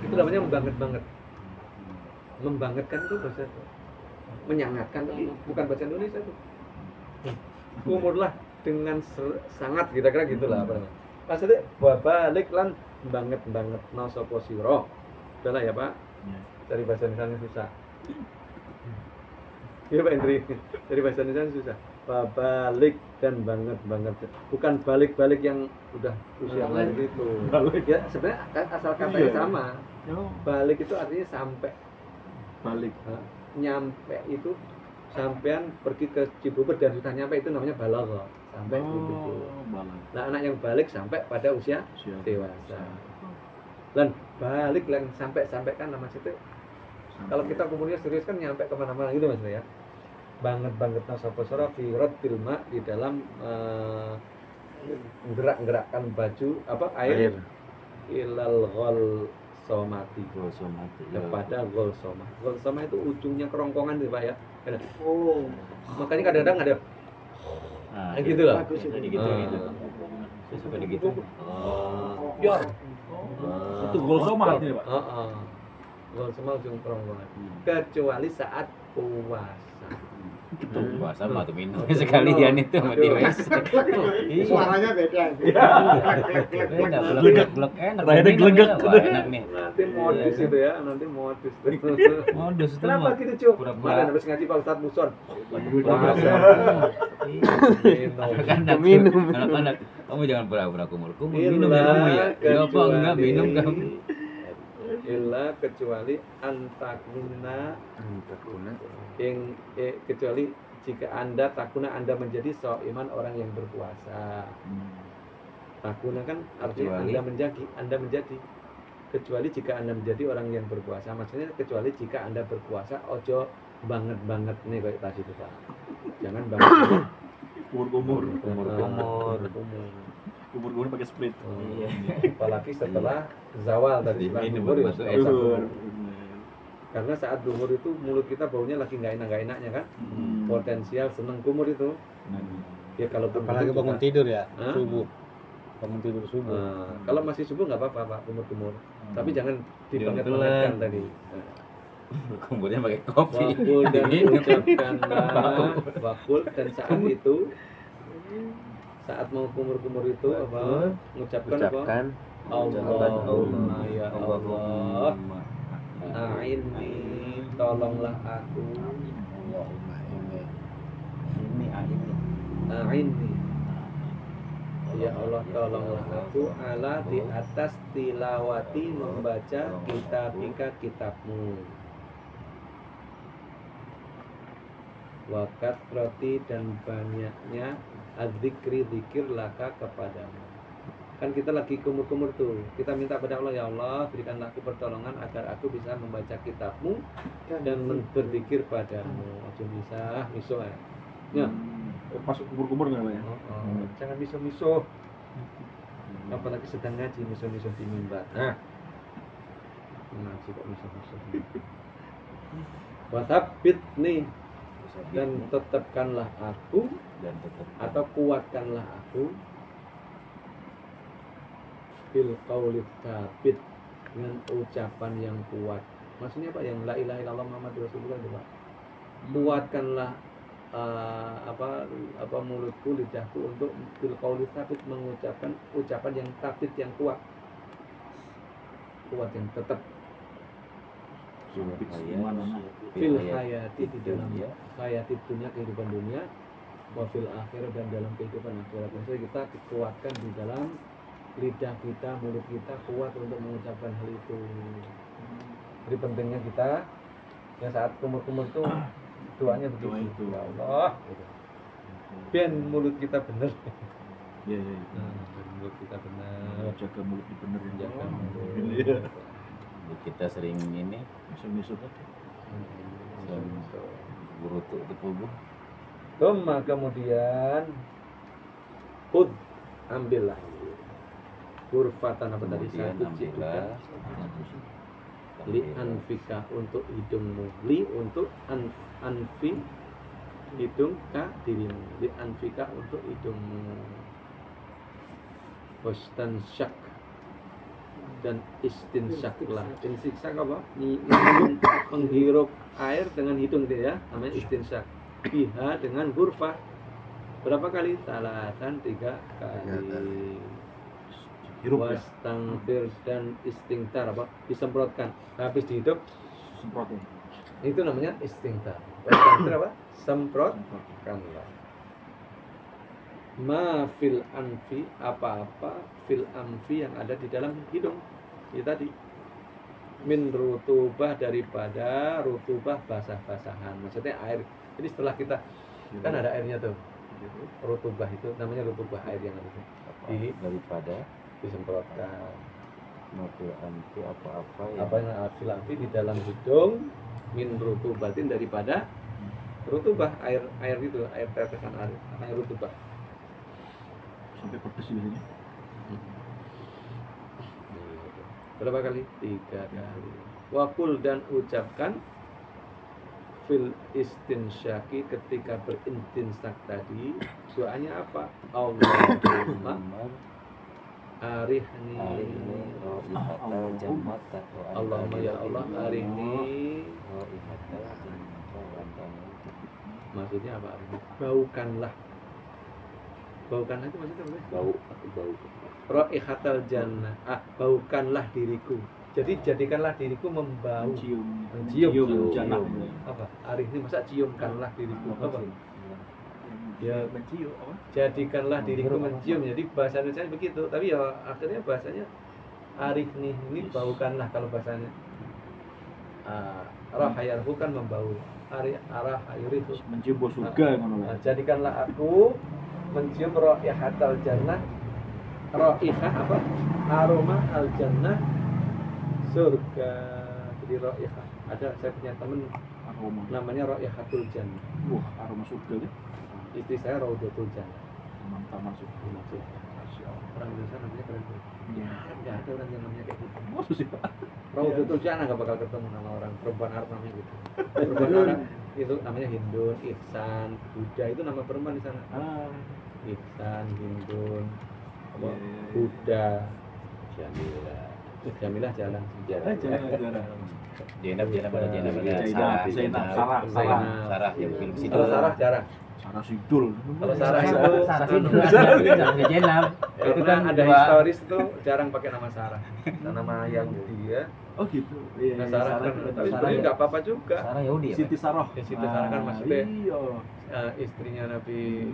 Itu namanya membanget. Membangetkan itu bahasa apa? menyangatkan, tapi bukan bahasa Indonesia tuh. Kumurlah dengan sangat kira-kira gitulah apa namanya. Maksudnya balik lan banget no sapa sira. Udah lah ya Pak. Dari bahasa Indonesia susah. Iya Pak Indri. Dari bahasa Indonesia susah. Balik dan banget. Bukan balik yang udah usia lanjut itu. Ya sebenarnya asal katanya sama. Balik itu artinya sampai. Balik. Nyampe itu sampean pergi ke Cibubur dan sudah nyampe itu namanya balagha. Sampai gitu. Balik. Nah, anak yang balik sampai pada usia dewasa. Dan balik yang sampai kan nama situ. Kalau kita umurnya serius kan nyampe kemana-mana gitu Mas ya. Banget sapa sira fi raddil ma di dalam gerak-gerakkan baju apa air ilal ghalsomati kepada ghalsomah. Ghalsomah itu ujungnya kerongkongan gitu Pak ya. Oh, Makanya kadang-kadang ada gitu lah. bagus itu. Jadi gitu. Saya suka gitu. Yor. Itu gol somah artinya, Pak. Ghalsomah ujung kerongkongan. Kecuali saat puasa. Puasa mah tuh minum sekalian itu sama di WC. Suaranya beda. Enak, glek enak. Glegek. Wah, enak nih. Nanti modus itu ya, nanti modus. Modus itu Kenapa mah. gitu Cuk? Pura-pura. Kemarin habis ngaji Pak Ustadz Muson. Minum. Anak-anak, kamu jangan pura-pura kumur. Minum ya kamu ya. Ya apa enggak minum kamu. Illa kecuali antakuna yang kecuali jika anda menjadi iman orang yang berpuasa. Takuna kan artinya anda menjadi kecuali jika anda menjadi orang yang berpuasa, maksudnya kecuali jika anda berpuasa ojo banget nih kayak tadi tuh Pak. Jangan banget Kumur. kumur Pakai sprit. Iya. Apalagi setelah zawal tadi setelah Minum duhur ya, masuk setelah duhur. Karena saat duhur itu mulut kita baunya lagi nggak enaknya kan, potensial seneng kumur itu. Ya kalau Apalagi bangun tidur ya, Hah? subuh. Bangun tidur subuh. Kalau masih subuh nggak apa-apa Pak, kumur. Tapi jangan Jangan dibanget-bangetkan telan. tadi. Kumurnya pakai kopi. Wakul dan ucapkanlah wakul dan saat mau kumur itu apa? Mengucapkan Allahumma ya Allah, a'inni, tolonglah aku, a'inni, ya Allah tolonglah aku ala di atas tilawati membaca kitabmu, wakat roti dan banyaknya zikir laka kepadamu. Kan kita lagi kumur-kumur tuh, kita minta pada Allah, ya Allah berikanlah aku pertolongan agar aku bisa membaca kitabmu dan berzikir padamu. Ojo bisa miso ya. Masuk kumur namanya. Jangan miso. Apalagi sedang ngaji miso di mimbar. Ngaji kok miso. Wasabit nih dan tetapkanlah aku atau kuatkanlah aku bil qauli tsabit dengan ucapan yang kuat. Maksudnya Pak yang la ilaha illallah Muhammadur Rasulullah itu Pak. Kuatkanlah mulutku, lidahku untuk bil qauli tsabit mengucapkan ucapan yang tsabit yang kuat yang tetap fil hayati di dalam hayati dunia, kehidupan dunia, wa fil akhirah dan dalam kehidupan akhirat. Maksudnya kita dikuatkan di dalam lidah kita, mulut kita kuat untuk mengucapkan hal itu. Jadi pentingnya kita yang saat kumur-kumur itu doanya begitu. Ya Allah, biar mulut kita benar. Iya. Mulut kita benar. Jaga mulut dibenerin. Jaga mulut. Iya. Kita sering ini Misuk aja. burutuk di tubuh. Kemudian hud ambillah kurfatan apa tadi Kemudian satu ambillah li anfika untuk hidungmu, li untuk anfi hidung ka dirimu, li anfika untuk hidungmu, wastan syak dan istinsyaklah. Istinsyak apa? Menghirup air dengan hidung gitu ya, namanya istinsyak. Biha dengan hurfah. Berapa kali? Salatan 3 kali. Wastangfir dan istingtar apa? Disemprotkan. Habis dihidup Semprotin. itu namanya istingtar. Wastangfir apa? Semprotkanlah. Ma fil anfi, apa-apa fil anfi yang ada di dalam hidung. Itu tadi. Min rutubah, daripada rutubah basah-basahan. Maksudnya air. Jadi setelah kita kan ada airnya tuh. Rutubah itu namanya rutubah air yang ada di daripada disemprotkan. mobil anti apa-apa ya. Apa yang fil anfi di dalam hidung, min rutubatin, daripada rutubah air itu, air tetesan air rutubah. Sampai pedes di sini. Berapa kali? 3 kali. Wakul, dan ucapkan fil istinsyaki, ketika berinstinsak tadi, doanya apa? Allahumma arihni. Allahumma ya Allah arihni. Maksudnya apa? Baukanlah. Baukanlah itu maksudnya apa? Bau. Raihatal jannah. Baukanlah diriku. Jadi jadikanlah diriku membau. Mencium jannah. Apa? Arihni, masa ciumkanlah diriku. Apa? Ya, mencium apa? jadikanlah diriku mencium. Jadi bahasa Indonesia begitu, tapi ya akhirnya bahasanya arifni, ini baukanlah kalau bahasanya. Rahayarhu kan membau. Arahayurihu Mencium bau surga ngono. jadikanlah aku mencium raihatal jannah. Raihah apa? Aroma al jannah, surga. Jadi raihah. Ada, saya punya teman Aroma. namanya Raihatul Jannah. Wah, aroma surga kan. Istri saya Raudatul Jannah. Mantap masuk. Orang Indonesia namanya keren banget. Iya. Nggak ada orang yang namanya kayak gitu. Oh, sih. Raudatul Jannah nggak bakal ketemu nama orang perempuan Arab namanya gitu. Perempuan Arab itu namanya Hindun, Ihsan, Buddha, itu nama perempuan di sana. Ihsan, Hindun, apa? Buddha, Jamilah. Jamilah jalan. Jarang. Jenab ada Jenab ada Zainab, Sarah ya mungkin di situ. Kalau Sarah jarang. Sarah Sidul. Kalau Sarah itu Jenab itu kan ada historis itu jarang pakai nama Sarah. Nama yang dia. Oh gitu. Iya. Nah, Sarah kan, tapi sebenarnya nggak apa-apa juga. Sarah Yahudi ya. Siti Sarah. Ya, Siti Sarah kan maksudnya Iya. istrinya Nabi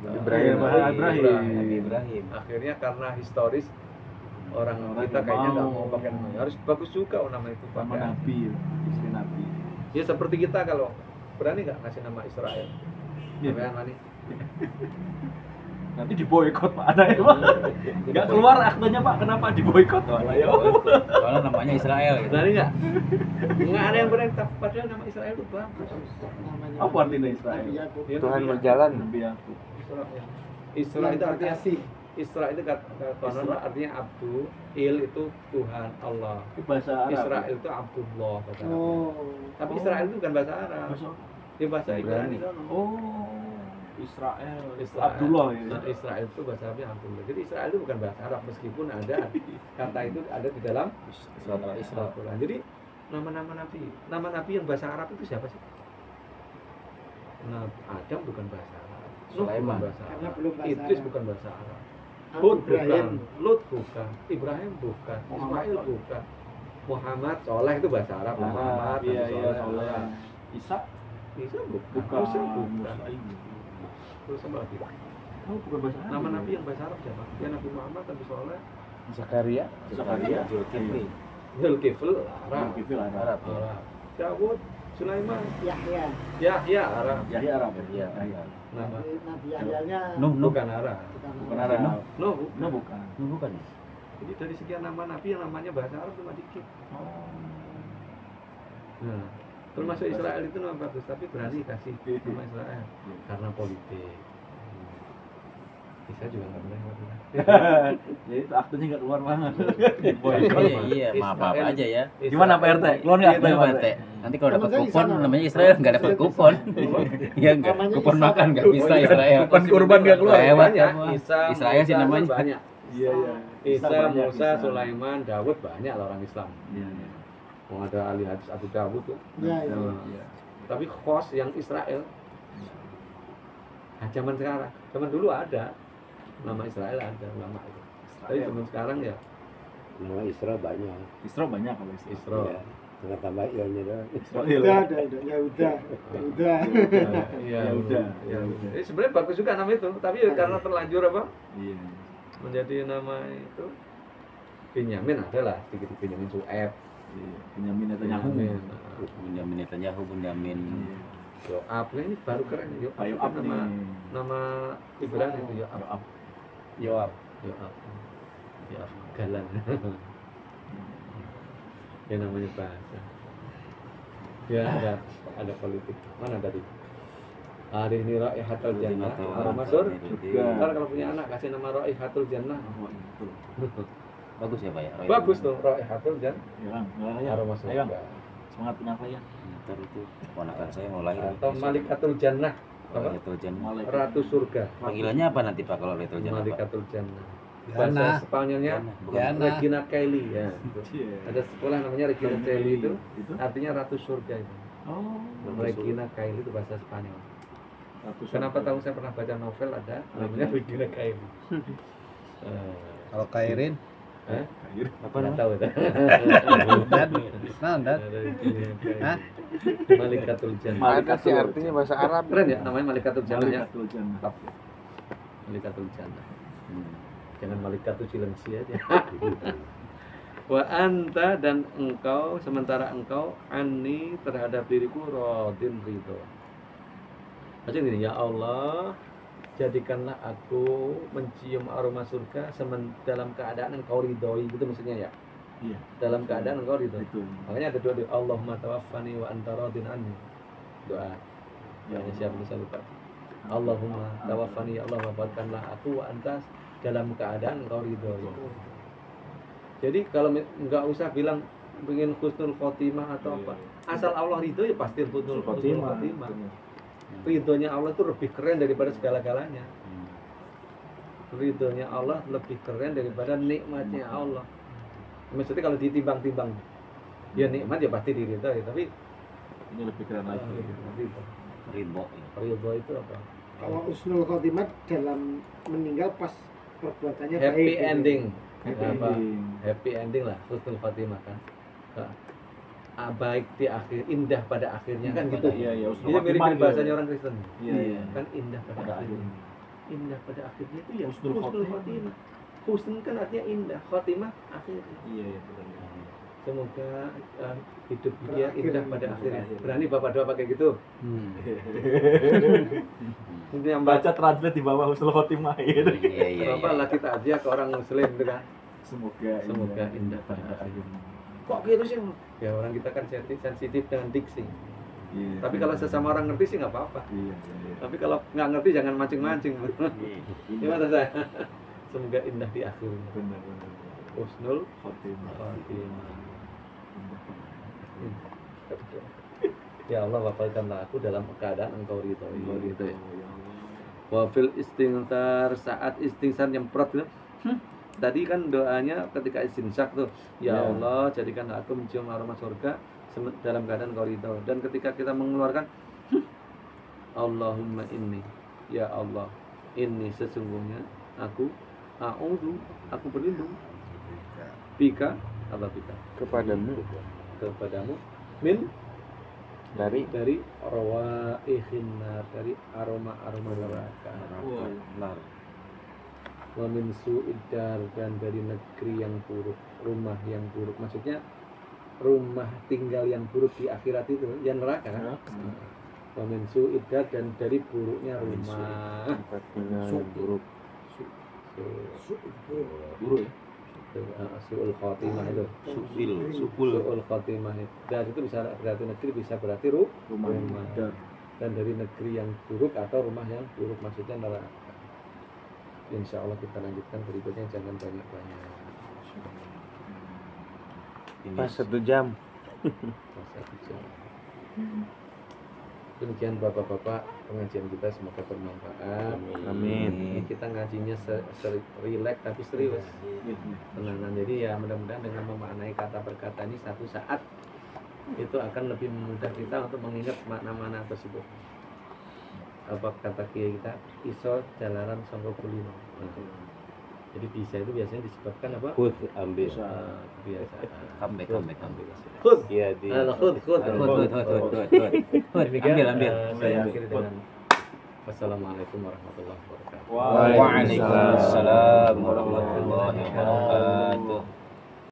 Ibrahim. Nabi Ibrahim. Akhirnya karena historis orang kita kayaknya nggak mau pakai namanya. Harus bagus juga nama itu Nama pakai. Nabi, istri Nabi. Ya seperti kita kalau berani nggak ngasih nama Israel. Iya. Sampean Mani. Nanti diboikot Pak, ada ya Pak? Nggak keluar aktenya Pak, kenapa diboikot Pak? Soalnya namanya Israel gitu. Berani nggak? Nggak ada yang berani. Padahal nama Israel itu bagus. Apa artinya Israel? Ya, Tuhan Nabi berjalan. Nabi aku. Isra itu artinya Isra itu kata artinya abdu, il itu Tuhan Allah. Itu bahasa Arab. Israel itu Abdullah bahasa Arab. Oh. Tapi Israel itu bukan bahasa Arab. Itu bahasa Ibrani. Oh, Israel. Israel. Abdullah ya. Nah, Israel itu bahasa Arabnya Abdullah. Jadi Israel itu bukan bahasa Arab meskipun ada kata itu ada di dalam Al-Quran. Jadi nama-nama nabi yang bahasa Arab itu siapa sih? Nah, Adam bukan bahasa Arab. Nuh bukan bahasa Karena Arab. belum bahasa Idris Arab. bukan bahasa Arab. Ibrahim. Hud bukan, Lut bukan, Ibrahim bukan, Ismail bukan, Muhammad, Soleh itu bahasa Arab. Muhammad, Iya, Nabi iya, Soleh. Soleh. Isa Isa bukan, bukan. Musa bukan. Musa, iya. Terus apa lagi? Oh, bukan bahasa Arab. Nama Nabi yang bahasa Arab siapa? Ya Nabi Muhammad, Nabi Soleh, Zakaria. Zakaria. Zulkifli. Zulkifl, Arab, Zulkifli Arab. Arab. Arab. Dawud, Sulaiman, Yahya. Yahya, Arab. Yahya Arab. Iya. Nama Nabi Yahyanya Nuh bukan Arab. Bukan Arab. No, No, bukan. bukan ya? Jadi dari sekian nama Nabi yang namanya bahasa Arab cuma dikit. Nah, termasuk Israel itu nama bagus, tapi berani kasih nama Israel karena politik. Saya juga nggak berani waktu itu. Ya itu aktenya nggak keluar banget. Iya, maaf aja ya. Gimana Pak RT? Keluar nggak aktenya Pak RT? Nanti kalau dapat Temen saya di kupon sana. namanya Israel nggak dapat kupon. Iya enggak. Namanya Kupon Isa. makan nggak bisa Israel. Kupon kurban nggak keluar. Lewat Banyak. semua. Isa, Israel sih Musa, namanya. banyak. Iya, iya. Isa, banyak, Musa, Isa. Sulaiman, Dawud banyak lah orang Islam. Iya, iya. Oh, ada ahli hadis Abu Dawud tuh. Ya, ya. Nah, Iya. tapi khos yang Israel. Nah, zaman sekarang, zaman dulu ada nama Israel, ada ulama itu. Tapi zaman sekarang ya Nama Isra banyak. Isra banyak kalau Isra. Isra. Ya. Tengah tambah ilnya doang. Israel. Udah, ya udah. Iya, Ya udah, ya ya udah. udah. Sebenarnya bagus juga nama itu, tapi ya karena terlanjur apa? Iya. Menjadi nama itu Benyamin adalah sedikit Benyamin Su'eb. Iya. Benyamin Netanyahu. Benyamin. Bunyamin Netanyahu, Bunyamin Iya. Yoab, nah ini baru keren Yoab. Pak Yoab nama nih. nama Ibrani itu Yoab. Yoab. Yoab. Yoab. Yoab Galan. Ya namanya bahasa. Ya ada politik. Mana tadi? Hari ini Raihatul Jannah. Aroma surga. Ntar kalau punya anak kasih nama Raihatul Jannah. Oh, itu. Bagus ya Pak ya? Bagus tuh Raihatul Jannah. Hilang, ya. Aroma Ayang. surga. Semangat penyampaian. Ntar itu ponakan saya mau lahir. Atau Malikatul Jannah. Apa? Lailatul Jannah. Ratu surga. Panggilannya apa nanti Pak kalau Lailatul Jannah Pak? Malikatul Jannah. Diana. Bahasa Spanyolnya Bukan. Diana. Regina Kelly ya. Iya. Ada sekolah namanya Regina Kelly itu Itu? artinya ratu surga itu. Oh. Regina Kelly itu bahasa Spanyol. Kenapa tahu saya pernah baca novel ada namanya Regina Kelly. Kalau Kairin, Apa nggak tahu dah. dan, nah, dan, Hah? Malikatul Jannah. Ada sih artinya bahasa Arab. Keren ya namanya Malikatul Jannah ya. Malikatul Jannah. Tetap. Malikatul Jannah. Jangan Malikatul Cilengsi aja. Wa anta dan engkau sementara engkau anni terhadap diriku radin ridho. Maksudnya gini, ya Allah, jadikanlah aku mencium aroma surga dalam keadaan engkau ridhoi, gitu maksudnya ya. Iya. Dalam keadaan engkau ridho. Itu. Makanya ada doa, Allahumma tawaffani wa anta radin anni. Doa. Ya, siapa bisa lupa. Allahumma tawaffani, ya Allah wafatkanlah aku wa anta dalam keadaan engkau ridho. Jadi kalau nggak usah bilang ingin husnul khotimah atau apa, asal Allah ridho ya pasti husnul khotimah. Ridhonya Allah itu lebih keren daripada segala-galanya. Ridhonya Allah lebih keren daripada nikmatnya Allah. Maksudnya kalau ditimbang-timbang, ya nikmat ya pasti diridhoi, tapi Ini lebih keren lagi. Ridho. ridho itu apa? Kalau usnul khotimah dalam meninggal pas perbuatannya Happy baik. ending. Happy Apa? ending. Happy ending lah, husnul khotimah kan. Baik di akhir, indah pada akhirnya kan gitu. Iya, iya. Ini mirip-mirip bahasanya orang Kristen. Iya, iya. Kan indah pada Pada akhirnya. akhirnya. Indah pada akhirnya itu ya Husnul husnul khotimah. khotimah. Husn kan artinya indah, khotimah akhirnya. Iya, iya benar. Semoga hidup dia Berakhir. indah pada akhirnya. Berakhir. Berani Bapak doa pakai gitu. Itu yang Baca translate di bawah husnul khotimah gitu. Iya, iya, Bapak iya. lah kita aja ke orang muslim itu kan. Semoga indah pada akhirnya. Kok gitu sih? Ya orang kita kan sensitif dengan diksi. Iya. Tapi kalau sesama orang ngerti sih nggak apa-apa. Iya, iya. Tapi kalau nggak ngerti jangan mancing-mancing. Gimana saya? Semoga indah di akhirnya. Benar, benar. Husnul Khotimah. khotimah. Ya Allah, wafalkanlah aku dalam keadaan engkau ridho. Gitu ya. Wafil istighfar saat istighfar nyemprot gitu. Tadi kan doanya ketika istinsyak tuh, ya Ya. Allah jadikan aku mencium aroma surga dalam keadaan engkau ridho. Dan ketika kita mengeluarkan Allahumma inni, ya Allah, ini sesungguhnya aku aku berlindung bika apa bika Kepadamu kepadamu min dari dari rawa'ihin nar, dari aroma neraka, Nar. wa min su'id dar, dan dari negeri yang buruk, rumah yang buruk, maksudnya rumah tinggal yang buruk di akhirat itu yang neraka kan. Wa min su'id dar, dan dari buruknya rumah. tempat tinggal yang buruk. Buruk ya? Su'ul khotimah itu. Su'ul khotimah itu. Dan itu bisa berarti negeri, bisa berarti Rumah rumah. dar. Dan dari negeri yang buruk atau rumah yang buruk, maksudnya neraka. Insya Allah kita lanjutkan berikutnya, jangan banyak-banyak. Pas 1 jam. Masa bicara. Demikian bapak-bapak pengajian kita semoga bermanfaat. Amin. Ini kita ngajinya rileks tapi serius. Tenangan. Jadi ya mudah-mudahan dengan memaknai kata per kata ini satu saat itu akan lebih memudah kita untuk mengingat makna-makna tersebut. Apa kata kiai kita? Iso jalaran sangka kulino. Jadi bisa itu biasanya disebabkan apa? Khud ambil. Kebiasaan. Comeback. Khud. Iya di. Khud. Demikian, Ambil. Saya akhiri dengan wassalamualaikum warahmatullahi wabarakatuh. Waalaikumsalam warahmatullahi wabarakatuh.